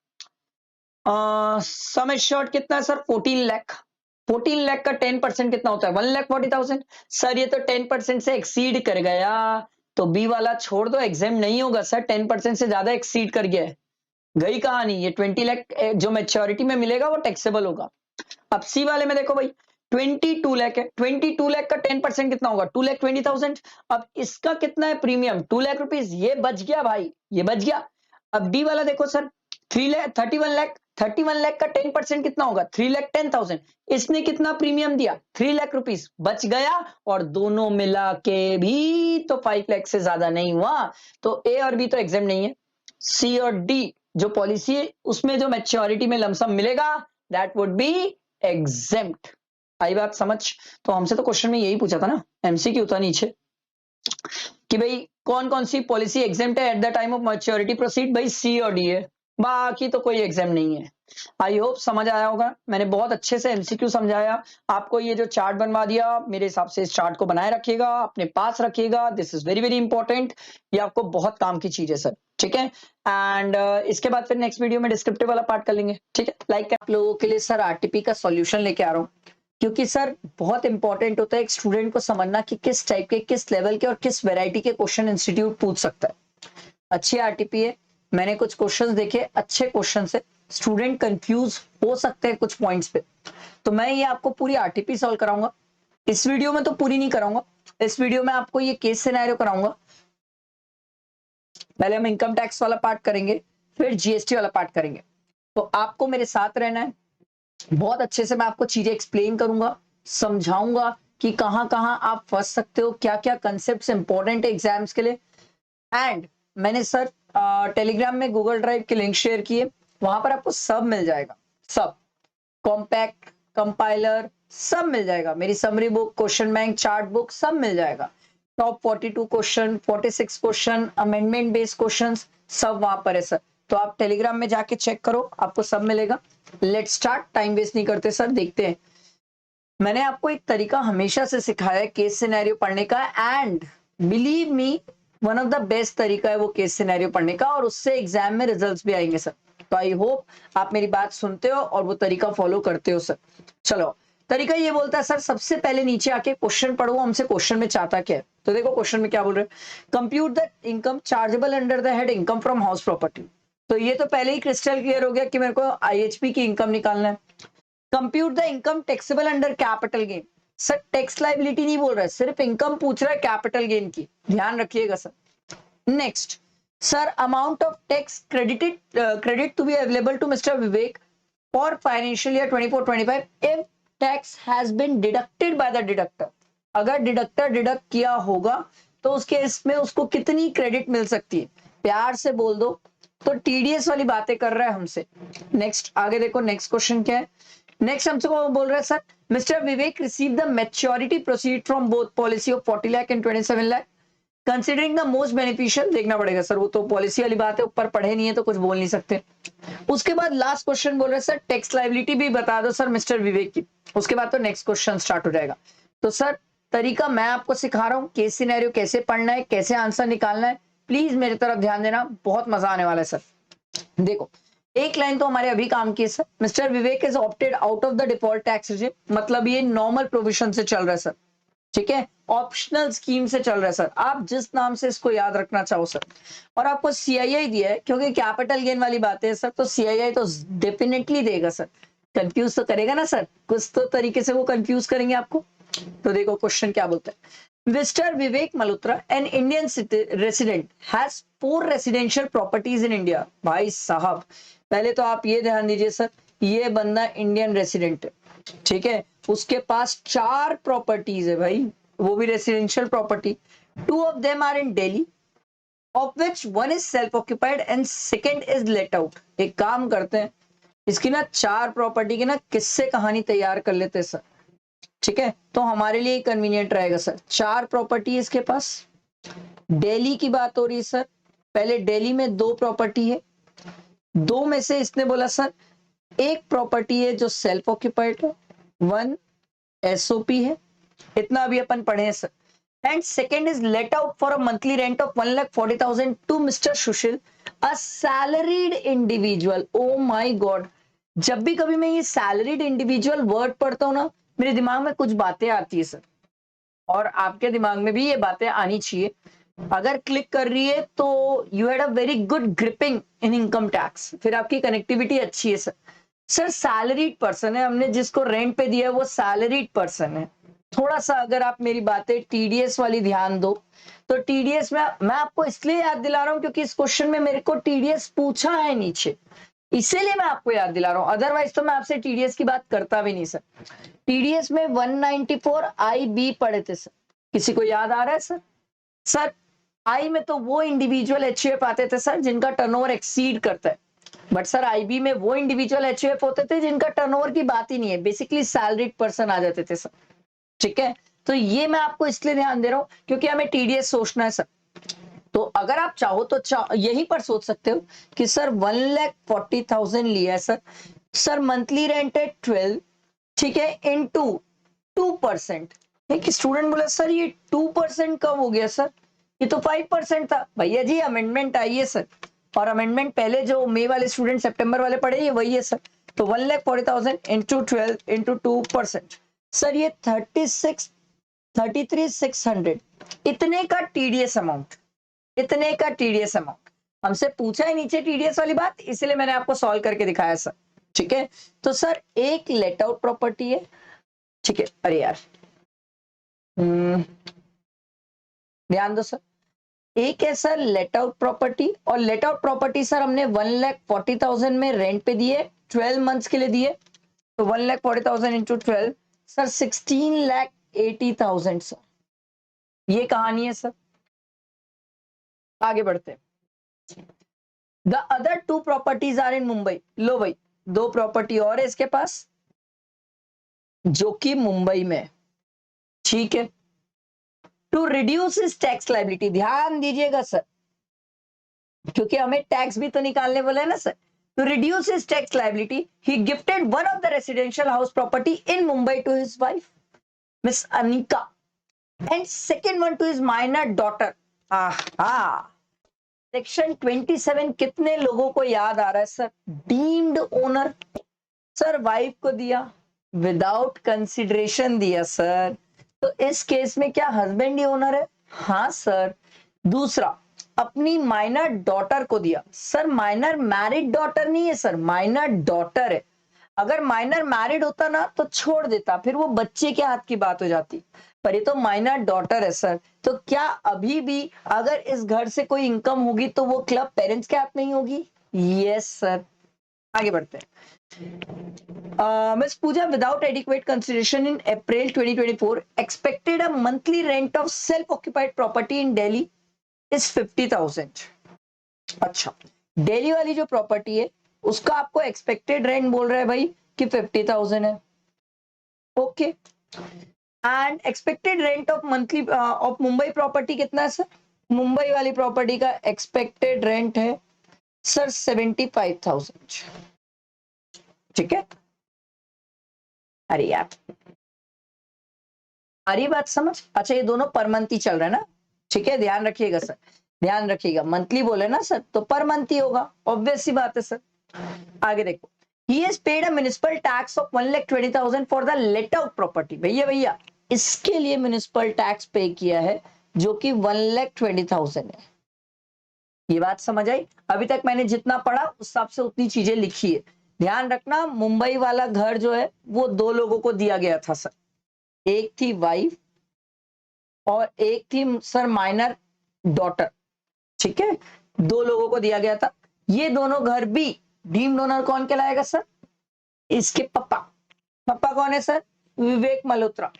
सम एश्योर्ड कितना है सर? 14 लाख। 14 लाख का 10% कितना होता है? 1,40,000। सर ये तो 10% से एक्सीड कर गया, तो बी वाला छोड़ दो, एग्जाम नहीं होगा सर, 10% से ज्यादा एक्सीड कर गया है, गई कहानी। ये 20 लाख जो मैच्योरिटी में मिलेगा वो टैक्सेबल होगा। अब सी वाले में देखो भाई, 22 लाख है, 22 लाख का 10% कितना होगा? 2,20,000। अब इसका कितना है प्रीमियम? 2 लाख रुपीज, ये बच गया भाई, ये बच गया। अब डी वाला देखो सर, 31 लाख, 31 लाख का 10% कितना होगा? 3,10,000। इसने कितना प्रीमियम दिया? 3 लाख रुपीज, बच गया, और दोनों मिला के भी तो 5 लाख से ज्यादा नहीं हुआ, तो ए और बी तो एग्जाम नहीं है। सी और डी जो पॉलिसी है उसमें जो मैच्योरिटी में लमसम मिलेगा, दैट वुड बी एग्जेम्प्ट। आई बात समझ? तो हमसे तो क्वेश्चन में यही पूछा था ना, एमसीक्यू था नीचे, कि भाई कौन कौन सी पॉलिसी एग्जेम्प्ट है at the time of maturity proceed? भाई सी और डी है, बाकी तो कोई एग्जाम नहीं है। आई होप समझ आया होगा, मैंने बहुत अच्छे से एमसीक्यू समझाया आपको। ये जो चार्ट बनवा दिया, मेरे हिसाब से इस चार्ट को बनाए रखिएगा, अपने पास रखिएगा, this is very very important, ये आपको बहुत काम की चीज है सर, ठीक है। एंड इसके बाद फिर नेक्स्ट वीडियो में डिस्क्रिप्टिव वाला पार्ट कर लेंगे, ठीक है। लाइक आप लोगों के लिए सर आरटीपी का सॉल्यूशन लेके आ रहा हूँ, क्योंकि सर बहुत इंपॉर्टेंट होता है एक स्टूडेंट को समझना कि किस टाइप के, किस लेवल के और किस वैरायटी के क्वेश्चन इंस्टीट्यूट पूछ सकता है। अच्छी आरटीपी है, मैंने कुछ क्वेश्चंस देखे, अच्छे क्वेश्चन है, स्टूडेंट कंफ्यूज हो सकते हैं कुछ पॉइंट्स पे, तो मैं ये आपको पूरी आरटीपी सॉल्व कराऊंगा। इस वीडियो में तो पूरी नहीं कराऊंगा, इस वीडियो में आपको ये केस सिनेरियो कराऊंगा। पहले हम इनकम टैक्स वाला पार्ट करेंगे, फिर जीएसटी वाला पार्ट करेंगे, तो आपको मेरे साथ रहना है। बहुत अच्छे से मैं आपको चीजें एक्सप्लेन करूंगा, समझाऊंगा कि कहां कहां आप फंस सकते हो, क्या क्या कंसेप्ट्स इंपॉर्टेंट है एग्जाम्स के लिए। एंड मैंने सर टेलीग्राम में गूगल ड्राइव के लिंक शेयर किए, वहां पर आपको सब मिल जाएगा, सब कॉम्पैक्ट, कंपाइलर सब मिल जाएगा, मेरी summary book, question bank, chart book सब मिल जाएगा। Top 42 question, 46 question, amendment based questions सब वहां पर है सर, तो आप टेलीग्राम में जाके चेक करो, आपको सब मिलेगा। लेट्स स्टार्ट, टाइम वेस्ट नहीं करते सर, देखते हैं। मैंने आपको एक तरीका हमेशा से सिखाया है केस सिनेरियो पढ़ने का, and believe me one of the best तरीका है वो केस सिनेरियो पढ़ने का, और उससे एग्जाम में रिजल्ट्स भी आएंगे सर। तो आई होप आप मेरी बात सुनते हो और वो तरीका फॉलो करते हो सर। चलो, तरीका ये बोलता है सर, सबसे पहले नीचे आके क्वेश्चन पढ़ो, हमसे क्वेश्चन में चाहता क्या है। तो देखो क्वेश्चन में क्या बोल रहे हैं, compute the income chargeable under the head income from house property. तो ये तो पहले ही क्रिस्टल क्लियर हो गया कि मेरे को आईएचपी की इनकम निकालना है। Compute the income taxable under capital gain. Sir tax liability नहीं बोल रहा है, सिर्फ इनकम पूछ रहा है कैपिटल गेन की, ध्यान रखिएगा sir. Next sir, amount of tax credit to be available to mister Vivek for financial year 24-25 if tax has been deducted by the deductor. अगर डिडक्टर डिडक्ट किया होगा तो उसके इसमें उसको कितनी क्रेडिट मिल सकती है, प्यार से बोल दो। तो टीडीएस वाली बातें कर रहा है हमसे। नेक्स्ट आगे देखो, नेक्स्ट क्वेश्चन क्या है। नेक्स्ट हमसे बोल रहा है sir, mister Vivek receive the maturity proceed from both policy of 40 lakh and 27 lakh considering the most beneficial. देखना पड़ेगा सर, वो तो पॉलिसी वाली बात है, ऊपर पढ़े नहीं है तो कुछ बोल नहीं सकते। उसके बाद लास्ट क्वेश्चन बोल रहे हैं सर, टैक्स लाइबिलिटी भी बता दो सर मिस्टर विवेक की। उसके बाद तो नेक्स्ट क्वेश्चन स्टार्ट हो जाएगा। तो सर तरीका मैं आपको सिखा रहा हूँ, केस सिनेरियो कैसे पढ़ना है, कैसे आंसर निकालना है, प्लीज मेरी तरफ ध्यान देना, बहुत मजा आने वाला है सर। देखो एक लाइन तो हमारे अभी काम की है sir, mister Vivek is opted out of the default tax regime, मतलब ये नॉर्मल प्रोविजन से चल रहा है सर, ठीक है, ऑप्शनल स्कीम से चल रहा है सर, आप जिस नाम से इसको याद रखना चाहो सर। और आपको सीआईआई दिया है क्योंकि कैपिटल गेन वाली बात है सर, तो सीआईआई तो डेफिनेटली देगा सर, कंफ्यूज तो करेगा ना सर, कुछ तो तरीके से वो कंफ्यूज करेंगे आपको। तो देखो क्वेश्चन क्या बोलता है, mister Vivek Malhotra an Indian resident has 4 residential properties in India. भाई साहब पहले तो आप ये ध्यान दीजिए सर, ये बंदा इंडियन रेसिडेंट है, ठीक है, उसके पास 4 प्रॉपर्टीज है भाई, वो भी residential property. 2 of them are in Delhi, of which one is self occupied and second is let out। एक काम करते हैं, इसकी ना 4 प्रॉपर्टी की ना किस्से कहानी तैयार कर लेते हैं सर, ठीक है, तो हमारे लिए कन्वीनियंट रहेगा सर। 4 प्रॉपर्टी इसके पास, दिल्ली की बात हो रही है सर, पहले दिल्ली में 2 प्रॉपर्टी है, 2 में से इसने बोला सर एक प्रॉपर्टी है जो सेल्फ ऑक्यूपाइड है, 1 एसओपी है, इतना भी अपन पढ़े हैं sir. And second is let out for a monthly rent of 1,40,000 to mister Sushil, a salaried individual. Oh my God, जब भी कभी मैं ये सैलरीड इंडिविजुअल वर्ड पढ़ता हूँ ना, मेरे दिमाग में कुछ बातें आती है सर, और आपके दिमाग में भी ये बातें आनी चाहिए। अगर क्लिक कर रही है तो you had a very good gripping in income tax, फिर आपकी कनेक्टिविटी अच्छी है सर। सर सैलरीड पर्सन है, हमने जिसको रेंट पे दिया है वो सैलरीड पर्सन है। थोड़ा सा अगर आप मेरी बातें टीडीएस वाली ध्यान दो, तो टीडीएस में मैं आपको इसलिए याद दिला रहा हूं क्योंकि इस क्वेश्चन में मेरे को टीडीएस पूछा है नीचे, इसीलिए मैं आपको याद दिला रहा हूं, अदरवाइज तो मैं आपसे टीडीएस की बात करता भी नहीं सर। टीडीएस में 194 IB पढ़े थे सर, किसी को याद आ रहा है सर? सर आई में तो वो इंडिविजुअल एचयूएफ आते थे सर जिनका टर्नओवर एक्सीड करता है, बट सर आईबी में वो इंडिविजुअल एचयूएफ होते थे जिनका टर्नओवर की बात ही नहीं है, बेसिकली सैलरीड पर्सन आ जाते थे सर, ठीक है। तो ये मैं आपको इसलिए ध्यान दे रहा हूं क्योंकि हमें टीडीएस सोचना है सर। तो अगर आप चाहो तो यहीं पर सोच सकते हो कि सर 1,40,000 लिया है सर, सर मंथली रेंट है 12, ठीक है, इनटू 2%। एक स्टूडेंट बोला सर ये 2% कब हो गया सर, ये तो 5% था। भैया जी अमेंडमेंट आई है सर, और अमेंडमेंट पहले जो मई वाले स्टूडेंट सितंबर वाले पढ़े ये वही है सर। तो 1,40,000 इंटू 12 इंटू 2%, सर ये 33,600, इतने का टीडीएस अमाउंट, इतने का टीडीएस अमाउंट हमसे पूछा है नीचे टीडीएस वाली बात, इसलिए मैंने आपको सॉल्व करके दिखाया सर, ठीक है। तो सर एक लेट आउट प्रॉपर्टी है, ठीक है, अरे यार ध्यान दो सर, एक है सर लेट आउट प्रॉपर्टी, और लेट आउट प्रॉपर्टी सर हमने 1,40,000 में रेंट पे दिए, 12 मंथ्स के लिए दिए, तो 1,40,000 इंटू 12 सर 16,80,000 सर, ये कहानी है सर। आगे बढ़ते, the other 2 properties are in Mumbai. लो भाई 2 प्रॉपर्टी और है इसके पास जो कि मुंबई में, ठीक है। To reduce is tax liability, ध्यान दीजिएगा सर क्योंकि हमें टैक्स भी तो निकालने बोला है ना sir. To reduce his tax liability he gifted one of the residential house property in Mumbai to his wife miss Anika, and second one to his minor daughter. Section 27 कितने लोगों को याद आ रहा है sir? Deemed owner, sir wife को दिया, without consideration दिया सर, तो इस केस में क्या हस्बैंड ही ओनर है? हाँ सर। दूसरा अपनी माइनर डॉटर को दिया, सर माइनर मैरिड डॉटर नहीं है सर, माइनर डॉटर है। अगर माइनर मैरिड होता ना तो छोड़ देता, फिर वो बच्चे के हाथ की बात हो जाती, पर ये तो माइनर डॉटर है सर। तो क्या अभी भी अगर इस घर से कोई इनकम होगी तो वो क्लब पेरेंट्स के हाथ नहीं होगी? Yes sir. आगे बढ़ते हैं। Ms. Pooja, without adequate consideration in April 2024, expected a monthly rent of self-occupied property in Delhi is 50,000. अच्छा, दिल्ली वाली जो प्रॉपर्टी है उसका आपको एक्सपेक्टेड रेंट बोल रहा है भाई कि 50,000 है। Okay, and expected rent of monthly of Mumbai property कितना है सर? मुंबई वाली प्रॉपर्टी का एक्सपेक्टेड रेंट है सर 75,000। ठीक है, अरे यार, अरे बात समझ। अच्छा, ये दोनों पर मंथ ही चल रहा है ना? ठीक है, ध्यान रखिएगा सर, ध्यान रखिएगा। मंथली बोले ना सर तो पर मंथ ही होगा, ऑब्वियस सी बात है सर। आगे देखो, he has paid a municipal tax of 1,20,000 for the let out property। भैया भैया, इसके लिए म्युनिसिपल टैक्स पे किया है जो कि 1,20,000 है। ये बात समझ आई? अभी तक मैंने जितना पढ़ा उस हिसाब से उतनी चीजें लिखी है। ध्यान रखना, मुंबई वाला घर जो है वो दो लोगों को दिया गया था सर, एक थी वाइफ और एक थी सर माइनर डॉटर। ठीक है, दो लोगों को दिया गया था। ये दोनों घर भी डीम्ड ओनर कौन कहलाएगा सर? इसके पापा। पापा कौन है सर? विवेक मल्होत्रा।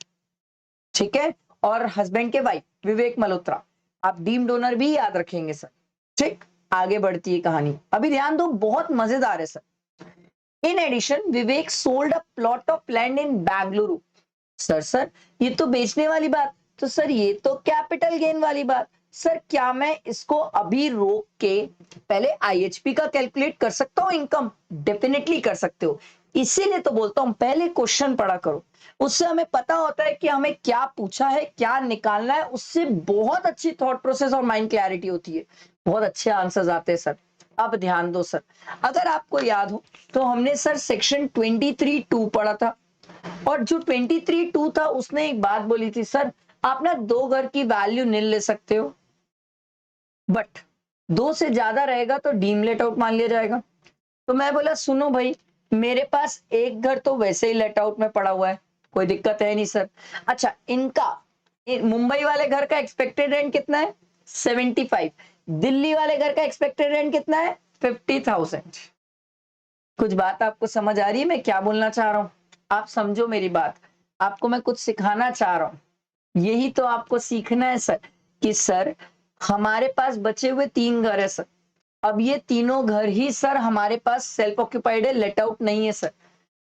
ठीक है, और हस्बैंड के वाइफ विवेक मल्होत्रा। आप डीम्ड ओनर भी याद रखेंगे सर। ठीक, आगे बढ़ती है कहानी। अभी ध्यान दो, बहुत मजेदार है sir. In addition Vivek sold a plot of land in Bengaluru. Sir ये तो बेचने वाली बात, तो सर ये तो कैपिटल गेन वाली बात। सर क्या मैं इसको अभी रोक के पहले आईएचपी का कैलकुलेट कर सकता हूं इनकम? डेफिनेटली कर सकते हो। इसीलिए तो बोलता हूं पहले क्वेश्चन पढ़ा करो, उससे हमें पता होता है कि हमें क्या पूछा है, क्या निकालना है। उससे बहुत अच्छी थॉट प्रोसेस और माइंड क्लैरिटी होती है, बहुत अच्छे आंसर्स आते हैं सर। अब ध्यान दो सर, अगर आपको याद हो तो हमने सर सेक्शन 23(2) पढ़ा था, और जो 23(2) था उसने एक बात बोली थी सर, आप ना दो घर की वैल्यू नील ले सकते हो, बट दो से ज्यादा रहेगा तो डीम लेट आउट मान लिया जाएगा। तो मैं बोला सुनो भाई, मेरे पास एक घर तो वैसे ही लेट आउट में पड़ा हुआ है, कोई दिक्कत है नहीं सर। अच्छा, इनका मुंबई वाले घर का एक्सपेक्टेड रेंट कितना है? 75। दिल्ली वाले घर का एक्सपेक्टेड रेंट कितना है? 50,000। कुछ बात आपको समझ आ रही है मैं क्या बोलना चाह रहा हूं? आप समझो मेरी बात, आपको मैं कुछ सिखाना चाह रहा हूं। यही तो आपको सीखना है सर, कि सर हमारे पास बचे हुए 3 घर है सर। अब ये तीनों घर ही सर हमारे पास सेल्फ ऑक्यूपाइड है, लेट आउट नहीं है सर।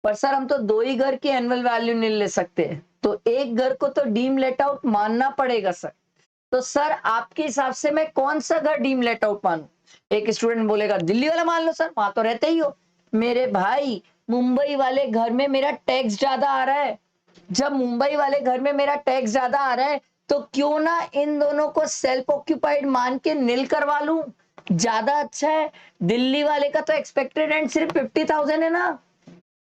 पर सर हम तो 2 ही घर की एनुअल वैल्यू नहीं ले सकते, तो एक घर को तो डीम लेट आउट मानना पड़ेगा सर। तो सर आपके हिसाब से मैं कौन सा घर डीम लेट आउट मानूं? एक स्टूडेंट बोलेगा दिल्ली वाला मान लो सर, वहां तो रहते ही हो। मेरे भाई, मुंबई वाले घर में मेरा टैक्स ज्यादा आ रहा है। जब मुंबई वाले घर में मेरा टैक्स ज्यादा आ रहा है तो क्यों ना इन दोनों को सेल्फ ऑक्यूपाइड मान के नील करवा लूं, ज्यादा अच्छा है। दिल्ली वाले का तो एक्सपेक्टेड रेंट सिर्फ 50,000 है ना।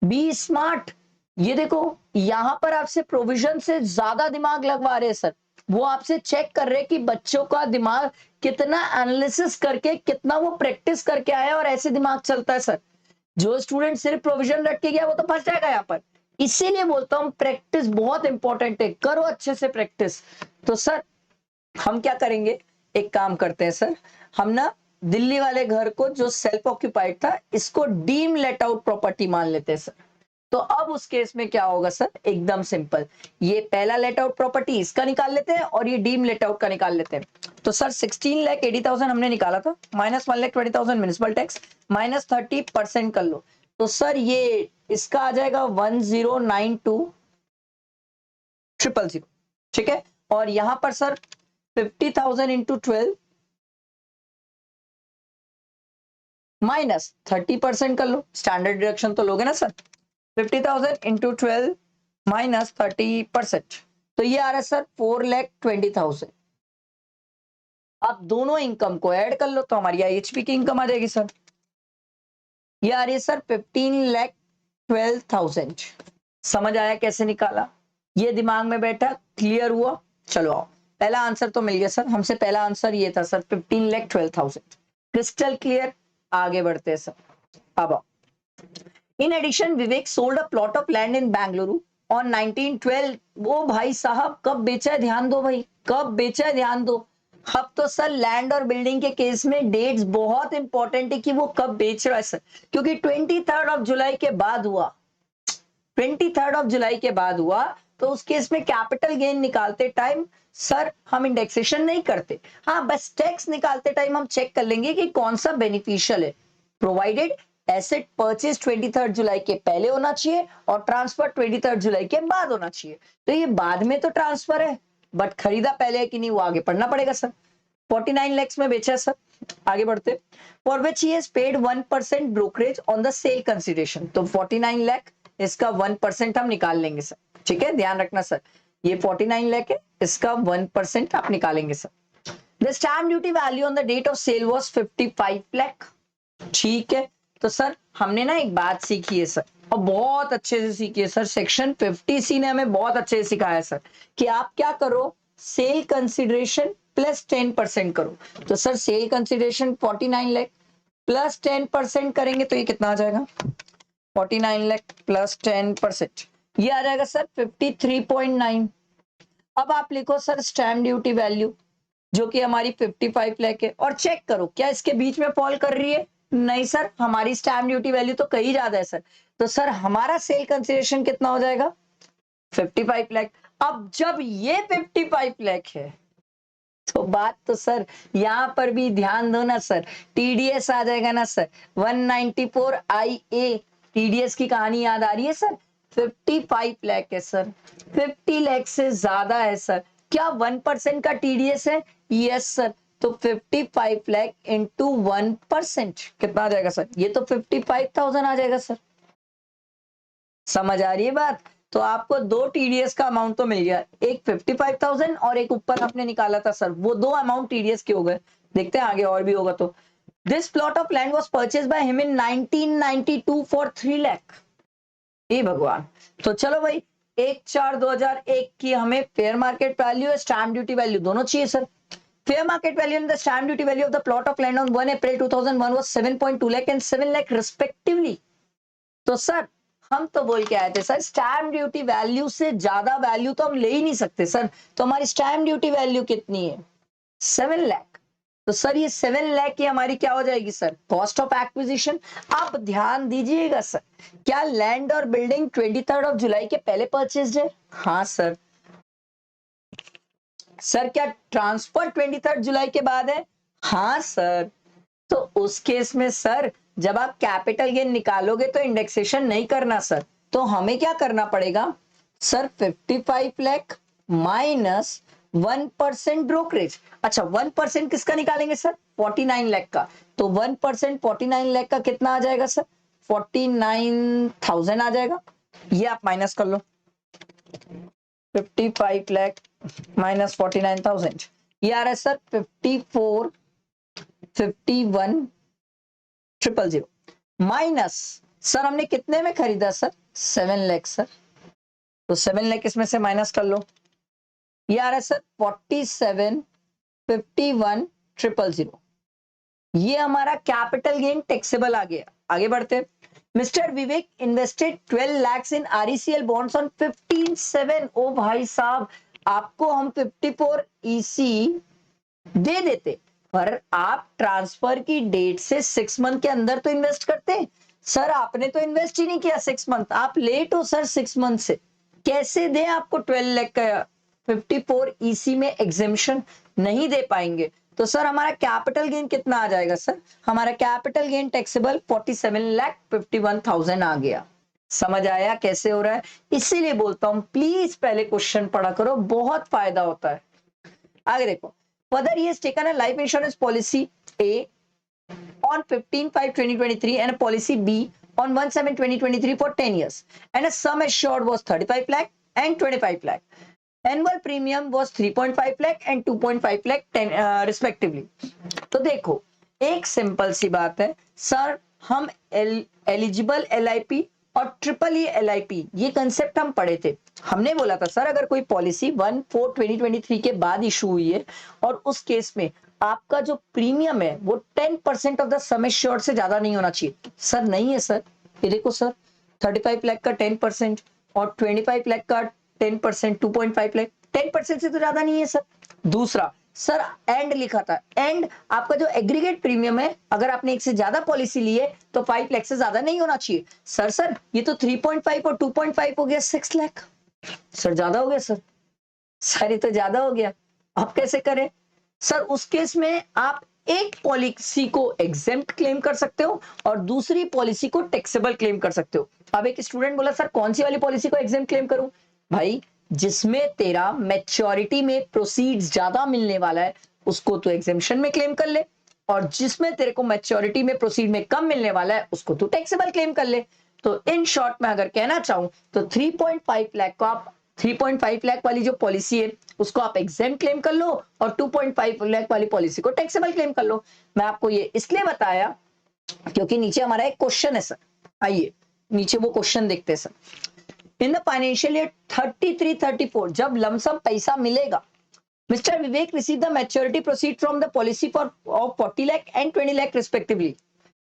Be smart. ये देखो, यहां पर आपसे प्रोविजन से ज्यादा दिमाग लगवा रहे हैं सर। वो आपसे चेक कर रहे हैं कि बच्चों का दिमाग कितना एनालिसिस करके, कितना वो प्रैक्टिस करके आया, और ऐसे दिमाग चलता है सर। जो स्टूडेंट सिर्फ प्रोविजन रख के गया वो तो फंस जाएगा यहाँ पर। इसीलिए बोलता हूँ प्रैक्टिस बहुत इंपॉर्टेंट है, करो अच्छे से प्रैक्टिस। तो सर हम क्या करेंगे, एक काम करते हैं सर, हम ना दिल्ली वाले घर को जो सेल्फ ऑक्यूपाइड था इसको डीम लेट आउट प्रॉपर्टी मान लेते हैं सर। तो अब उस केस में क्या होगा सर, एकदम सिंपल, ये पहला लेट आउट प्रॉपर्टी इसका निकाल लेते हैं और ये डीम लेट आउट का निकाल लेते हैं। तो सर 16,80,000 हमने निकाला था, माइनस 1,20,000 म्युनिसिपल टैक्स, माइनस 30% कर लो। तो सर ये इसका आ जाएगा 10,92,000। ठीक है, और यहां पर सर 50,000 इंटू 12 माइनस 30% कर लो, स्टैंडर्ड डिडक्शन तो लोगे ना सर। 50,000 इंटू 12 माइनस 30%, तो ये आ रहा है सर 4,20,000। अब दोनों इनकम को ऐड कर लो तो हमारी आईएचपी की इनकम आ जाएगी सर। ये आ रही है सर 15,12,000। समझ आया कैसे निकाला? ये दिमाग में बैठा, क्लियर हुआ? चलो आओ, पहला आंसर तो मिल गया सर हमसे। पहला आंसर ये था सर 15,12,000। Crystal clear? आगे बढ़ते हैं सर। अब आओ, in addition Vivek sold a plot of land in Bengaluru on 1912। वो भाई साहब कब बेचा है ध्यान दो भाई, कब बेचा है ध्यान दो। अब तो सर लैंड और बिल्डिंग के केस में डेट्स बहुत इंपॉर्टेंट है कि वो कब बेच रहा है सर, क्योंकि 23 ऑफ जुलाई के बाद हुआ, 23 ऑफ जुलाई के बाद हुआ, तो उस केस में कैपिटल गेन निकालते टाइम सर हम इंडेक्सेशन नहीं करते, हाँ बस टैक्स निकालते टाइम हम चेक कर लेंगे कि कौन सा बेनिफिशियल है, प्रोवाइडेड एसेट परचेज 23 जुलाई के पहले होना चाहिए और ट्रांसफर 23 जुलाई के बाद होना चाहिए। तो ये बाद में तो ट्रांसफर है, बट खरीदा पहले है कि नहीं वो आगे पढ़ना पड़ेगा सर। 49 lakhs में बेचा सर। आगे बढ़ते, for which he has paid 1% brokerage on the sale consideration. तो 49 लाख, इसका 1% हम निकाल लेंगे सर, ठीक है ध्यान रखना सर, ये 49 लाख है, इसका 1% आप निकालेंगे sir. The stamp duty value on the date of sale was 55 lakh, ठीक है। तो सर हमने ना एक बात सीखी है सर, और बहुत अच्छे से सीखी है सर, सेक्शन 50C ने हमें बहुत अच्छे से सिखाया है सर, कि आप क्या करो, सेल कंसिडरेशन प्लस 10% करो। तो sir sale consideration 49 lakh plus 10% करेंगे तो ये कितना आ जाएगा, 49 लाख प्लस 10%, ये आ जाएगा सर 53.9। अब आप लिखो सर स्टैम्प ड्यूटी वैल्यू जो कि हमारी 55 लाख है, और चेक करो क्या इसके बीच में फॉल कर रही है, नहीं सर हमारी स्टैम्प ड्यूटी वैल्यू तो कहीं ज्यादा है सर। तो सर हमारा सेल कंसिडरेशन कितना हो जाएगा, 55 लाख। अब जब ये 55 लाख है तो बात तो सर यहां पर भी ध्यान दो ना सर, टीडीएस आ जाएगा ना सर, 194 IA, टीडीएस की कहानी याद आ रही है सर, 55 लाख है सर, 50 लाख से ज्यादा है सर, क्या 1% का टीडीएस है, यस सर। तो 55 लाख इंटू 1% कितना आ जाएगा सर, ये तो 55,000 आ जाएगा सर, समझ आ रही है बात। तो आपको दो टीडीएस का अमाउंट तो मिल गया, एक 55,000 और एक ऊपर आपने निकाला था सर, वो दो अमाउंट टीडीएस के हो गए, देखते हैं आगे और भी होगा। तो this plot of land was purchase by him in 1992 for 3 lakh. हे भगवान, तो चलो भाई 1/4/2001 की हमें फेयर मार्केट वैल्यू और स्टैम्प ड्यूटी वैल्यू दोनों चाहिए sir. Fair market value and the stamp duty value of the plot of land on 1 April 2001 was 7.2 lakh and 7 lakh respectively. तो सर हम तो बोल के आए थे सर स्टैम्प ड्यूटी वैल्यू से ज्यादा वैल्यू तो हम ले ही नहीं सकते सर, तो हमारी स्टैम्प ड्यूटी वैल्यू कितनी है, 7 लाख। तो सर ये 7 लाख की हमारी क्या हो जाएगी सर, कॉस्ट ऑफ एक्विजिशन। आप ध्यान दीजिएगा सर, क्या लैंड और बिल्डिंग 23 ऑफ जुलाई के पहले परचेज है, हाँ सर। सर क्या ट्रांसफर 23 जुलाई के बाद है, हाँ सर। तो उस केस में सर जब आप कैपिटल गेन निकालोगे तो इंडेक्सेशन नहीं करना सर, तो हमें क्या करना पड़ेगा सर, 55 लाख माइनस 1% ब्रोकरेज। अच्छा 1% किसका निकालेंगे सर, 49 लाख का। तो 1% 49 लाख का कितना आ जाएगा सर, 49,000 आ जाएगा, ये आप माइनस कर लो, 55 लाख माइनस 49,000, ये आ रहा है सर 51,000 माइनस सर हमने कितने में खरीदा सर, 7 लाख सर, तो 7 लाख इसमें से माइनस कर लो, ये आ रहा है सर 47,51,000, ये हमारा कैपिटल गेन टैक्सेबल आ गया। आगे बढ़ते, mister Vivek invested 12 lakhs in RECL bonds on 15/7। ओ भाई साहब आपको हम 54 EC दे देते, पर आप ट्रांसफर की डेट से 6 मंथ के अंदर तो इन्वेस्ट करते, सर आपने तो इन्वेस्ट ही नहीं किया 6 मंथ, आप लेट हो सर 6 मंथ से, कैसे दें आपको 12 लाख का, 54 EC में एग्जेम्पशन नहीं दे पाएंगे। तो सर हमारा कैपिटल गेन कितना आ जाएगा सर, हमारा कैपिटल गेन टैक्सेबल 47,51,000 आ गया। समझ आया कैसे हो रहा है, इसीलिए बोलता हूं प्लीज पहले क्वेश्चन पढ़ा करो, बहुत फायदा होता है। आगे देखो, further he has taken a life insurance policy A on 15/5/2023 and a policy B on 1/7/2023 for 10 years and a sum assured was 35 lakh and 25 lakh. Annual premium was 3.5 lakh and 2.5 lakh respectively. तो देखो एक simple सी बात है sir, हम eligible LIP और triple LIP ये concept हम पढ़े थे, हमने बोला था सर अगर कोई पॉलिसी 1/4/2023 के बाद इशू हुई है और उस केस में आपका जो प्रीमियम है वो 10% ऑफ द सम एश्योर्ड से ज्यादा नहीं होना चाहिए, सर नहीं है सर, ये देखो सर 35 लाख का 10% और 25 लाख का 10%, 2.5 लाख, 10% से तो ज्यादा नहीं है सर। दूसरा सर एंड लिखा था, एंड आपका जो एग्रीगेट प्रीमियम है अगर आपने एक से ज्यादा पॉलिसी ली है तो 5 लाख से ज्यादा नहीं होना चाहिए। सर ये तो 3.5 और 2.5 हो गया 6 लाख। सर ज्यादा हो गया सर ये तो ज्यादा हो गया। आप कैसे करें सर? उस केस में आप एक पॉलिसी को एग्जेम्प्ट क्लेम कर सकते हो और दूसरी पॉलिसी को टैक्सेबल क्लेम कर सकते हो। अब एक स्टूडेंट बोला सर कौन सी वाली पॉलिसी को एग्जेम्प्ट क्लेम करूं? भाई जिसमें तेरा मैच्योरिटी में प्रोसीड्स ज्यादा मिलने वाला है उसको तो एग्जेम्पशन में क्लेम कर ले, और जिसमें तेरे को मैच्योरिटी में प्रोसीड में कम मिलने वाला है उसको तू टैक्सेबल क्लेम कर ले। तो इन शॉर्ट में अगर कहना चाहूं तो 3.5 लाख को आप 3.5 लाख वाली जो पॉलिसी है उसको आप एग्जेम्प्ट क्लेम कर लो और 2.5 लाख वाली पॉलिसी को टैक्सेबल क्लेम कर लो। मैं आपको ये इसलिए बताया क्योंकि नीचे हमारा एक क्वेश्चन है सर। आइए नीचे वो क्वेश्चन देखते हैं sir. In the financial year 33-34 जब लमसम पैसा मिलेगा, mister Vivek receive the maturity proceed from the policy for of 40 lakh and 20 lakh respectively.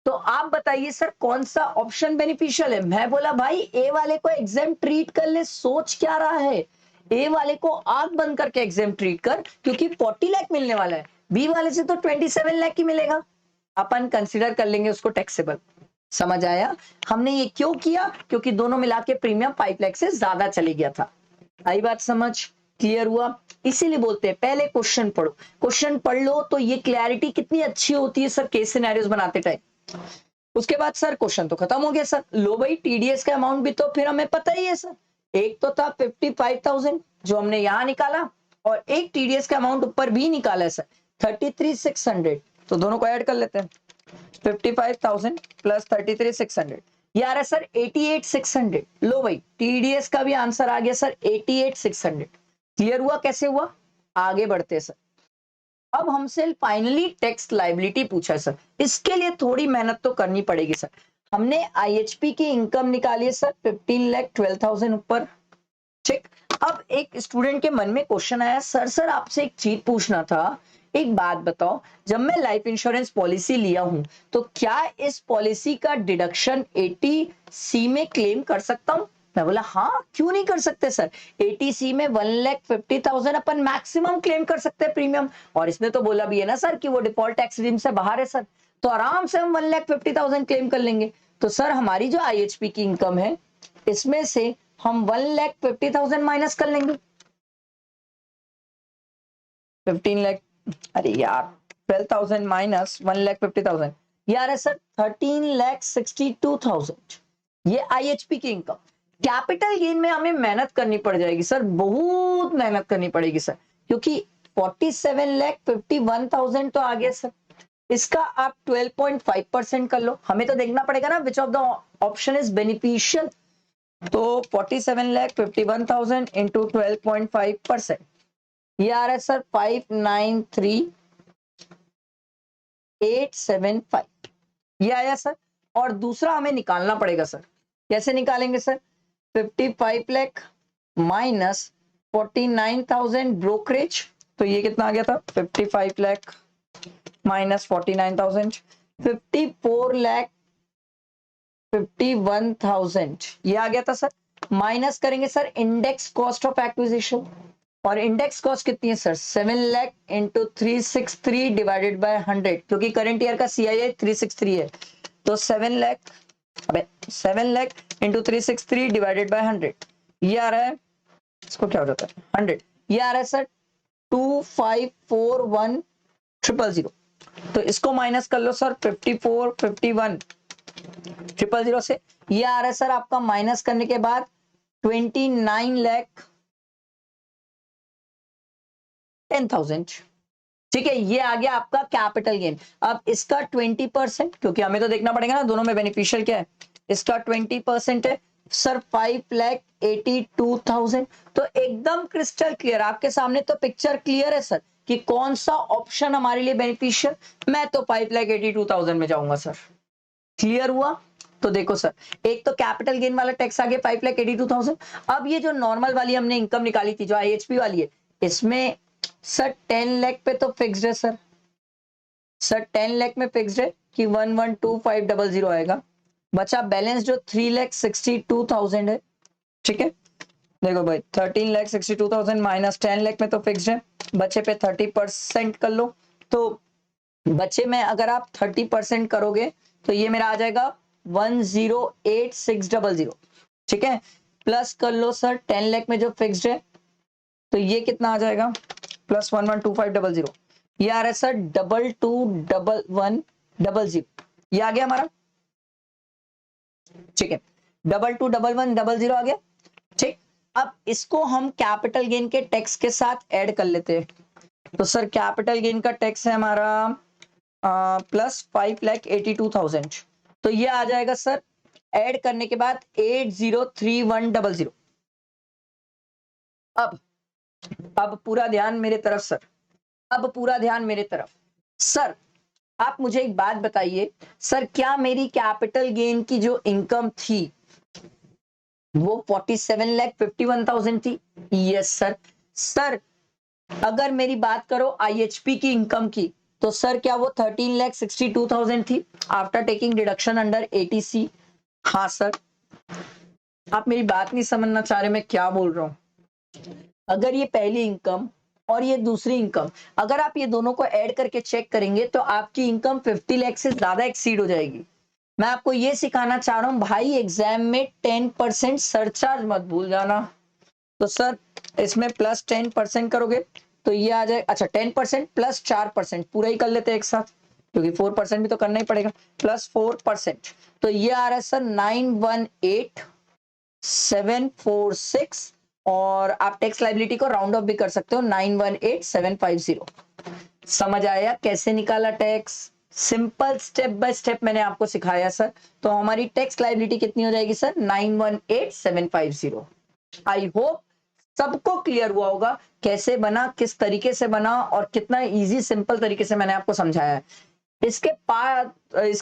तो आप बताइए सर कौन सा ऑप्शन बेनिफिशियल है? मैं बोला भाई ए वाले को एग्जाम ट्रीट कर ले, सोच क्या रहा है? ए वाले को आंख बंद करके एग्जाम ट्रीट कर क्योंकि 40 लाख मिलने वाला है, बी वाले से तो 27 लाख ही मिलेगा, अपन कंसीडर कर लेंगे उसको टैक्सेबल। समझ आया? हमने ये क्यों किया? क्योंकि दोनों मिला के प्रीमियम 5 लाख से ज्यादा चली गया था। आई बात समझ? क्लियर हुआ? इसीलिए बोलते हैं पहले क्वेश्चन पढ़ो, क्वेश्चन पढ़ लो तो ये क्लैरिटी कितनी अच्छी होती है सर केस सिनेरियोस बनाते टाइम। उसके बाद सर क्वेश्चन तो खत्म हो गया सर। लो भाई टीडीएस का अमाउंट भी तो फिर हमें पता ही है सर, एक तो था 55,000 जो हमने यहां निकाला और एक टीडीएस का अमाउंट ऊपर भी निकाला है सर 33,600। तो दोनों को ऐड कर लेते हैं, 55,000 प्लस 33,600 ये आ रहा है सर 88,600। लो भाई टीडीएस का भी आंसर आ गया सर 88,600। क्लियर हुआ? कैसे हुआ? आगे बढ़ते सर। अब हमसे फाइनली टैक्स लायबिलिटी पूछा है सर, इसके लिए थोड़ी मेहनत तो करनी पड़ेगी सर। हमने आईएचपी की इनकम निकाली है सर 15,12,000 ऊपर, ठीक। अब एक स्टूडेंट के मन में क्वेश्चन आया, सर आपसे एक चीज पूछना था, एक बात बताओ, जब मैं लाइफ इंश्योरेंस पॉलिसी लिया हूं तो क्या इस पॉलिसी का डिडक्शन 80C में क्लेम कर सकता हूं? मैं बोला हाँ क्यों नहीं कर सकते सर, 80C में 1,50,000 अपन मैक्सिमम क्लेम कर सकते हैं प्रीमियम, और इसमें तो बोला भी है ना सर कि वो डिफॉल्ट टैक्स रिजीम से बाहर है सर, तो आराम से हम 1,50,000 क्लेम कर लेंगे। तो सर हमारी जो आईएचपी की इनकम है इसमें से हम 1,50,000 माइनस कर लेंगे, 15 लाख, अरे यार 12,000 माइनस 1,50,000 यार है सर 13,62,000। ये आईएचपी की इनकम। कैपिटल गेन में हमें मेहनत करनी पड़ जाएगी सर, बहुत मेहनत करनी पड़ेगी सर, क्योंकि 47,51,000 तो आ गया सर, इसका आप 12.5% कर लो। हमें तो देखना पड़ेगा ना which of the option is beneficial. तो 47,51,000 इंटू 12.5%, ये आ रहा है सर 593,875, ये आया सर। और दूसरा हमें निकालना पड़ेगा सर, कैसे निकालेंगे सर? 55 लाख माइनस 49,000 ब्रोकरेज, तो ये कितना आ गया था 55 लाख माइनस 49,000, 54,51,000 ये आ गया था सर। माइनस करेंगे sir index cost of acquisition, और इंडेक्स कॉस्ट कितनी है sir 7 lakh into 363 divided by 100, क्योंकि करंट ईयर का CII 363 है, तो 7 लाख, अबे 7 लाख इंटू 363 डिवाइडेड बाय 100, ये आ रहा है, इसको क्या हो जाता है 100, ये आ रहा है सर 254,100,000। तो इसको माइनस कर लो सर 54,51,000 से, ये आ रहा है सर आपका माइनस करने के बाद 29,10,000, ठीक है। ये आ गया आपका कैपिटल गेन। अब इसका 20%, क्योंकि हमें तो देखना पड़ेगा ना दोनों में बेनिफिशियल क्या है, इसका 20% है सर 5,82,000। तो एकदम क्रिस्टल क्लियर आपके सामने, तो पिक्चर क्लियर है सर कि कौन सा ऑप्शन हमारे लिए बेनिफिशियल। मैं तो 5,82,000 में जाऊंगा सर। क्लियर हुआ? तो देखो सर, एक तो कैपिटल गेन वाला टैक्स आ गया 5,82,000। अब ये जो नॉर्मल वाली हमने इनकम निकाली थी जो आईएचपी वाली है, इसमें सर 10 लाख पे तो फिक्स्ड है सर 10 लाख में फिक्स्ड है कि 112500 आएगा। बचा बैलेंस जो 3,62,000 है, ठीक है। देखो भाई 13,62,000 माइनस 10 लाख में तो फिक्स्ड है, बचे पे 30% कर लो, तो बचे में अगर आप 30% करोगे तो ये मेरा आ जाएगा 108600, ठीक है। प्लस कर लो सर 10 लाख में जो फिक्स्ड है, तो ये कितना आ जाएगा प्लस 112500, ये आ रहा है सर 221100, ये आ गया हमारा, ठीक है। 221100 आ गया, ठीक। अब इसको हम कैपिटल गेन के टैक्स के साथ ऐड कर लेते हैं, तो सर कैपिटल गेन का टैक्स है हमारा प्लस 5,82,000, तो ये आ जाएगा सर ऐड करने के बाद 803100। अब पूरा ध्यान मेरे तरफ सर, अब पूरा ध्यान मेरे तरफ सर। आप मुझे एक बात बताइए सर, क्या मेरी कैपिटल गेन की जो इनकम थी वो 47,51,000 थी? Yes sir. सर अगर मेरी बात करो आईएचपी की इनकम की, तो सर क्या वो 13,62,000 थी after taking deduction under ATC? हाँ सर। आप मेरी बात नहीं समझना चाह रहे मैं क्या बोल रहा हूं। अगर ये पहली इनकम और ये दूसरी इनकम, अगर आप ये दोनों को ऐड करके चेक करेंगे तो आपकी इनकम 50 लाख से ज्यादा एक्सीड हो जाएगी। मैं आपको ये सिखाना चाह रहा हूं भाई, एग्जाम में 10% सरचार्ज मत भूल जाना। तो सर इसमें प्लस 10% करोगे तो ये आ जाए, अच्छा 10% प्लस 4% पूरा ही कर लेते हैं एक साथ, क्योंकि 4% भी तो करना ही पड़ेगा, प्लस 4%, तो ये आ रहा है सर 918746, और आप टैक्स लाइबिलिटी को राउंड ऑफ भी कर सकते हो 918750। समझ आया कैसे निकाला tax? Simple step by step मैंने आपको सिखाया सर। तो हमारी टैक्स लाइबिलिटी कितनी हो जाएगी सर? 918750। आई होप सबको क्लियर हुआ होगा कैसे बना, किस तरीके से बना, और कितना इजी सिंपल तरीके से मैंने आपको समझाया है। इसके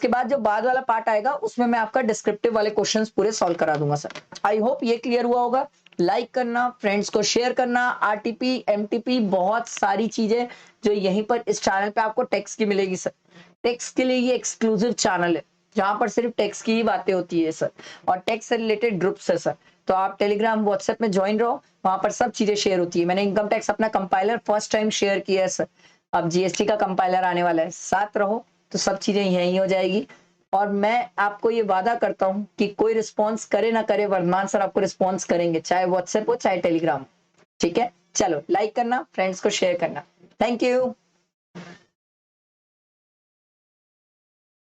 बाद जो बाद वाला पार्ट आएगा उसमें मैं आपका डिस्क्रिप्टिव वाले क्वेश्चंस पूरे सॉल्व करा दूंगा सर। आई होप ये क्लियर हुआ होगा। लाइक करना, फ्रेंड्स को शेयर करना, आरटीपी एमटीपी बहुत सारी चीजें जो यहीं पर इस चैनल पे आपको टैक्स की मिलेगी सर। टैक्स के लिए ये एक्सक्लूसिव चैनल है जहां पर सिर्फ टैक्स की ही बातें होती है सर, और टैक्स से रिलेटेड ग्रुप्स है सर। तो आप टेलीग्राम व्हाट्सएप में ज्वाइन रहो, वहां पर सब चीजें शेयर होती है। मैंने इनकम टैक्स अपना कंपाइलर फर्स्ट टाइम शेयर किया है सर, अब जीएसटी का कंपाइलर आने वाला है, साथ रहो तो सब चीजें यहीं हो जाएगी। और मैं आपको ये वादा करता हूं कि कोई रिस्पॉन्स करे ना करे, वर्धमान सर आपको रिस्पॉन्स करेंगे, चाहे व्हाट्सएप हो चाहे टेलीग्राम। ठीक है, चलो लाइक करना, फ्रेंड्स को शेयर करना। Thank you.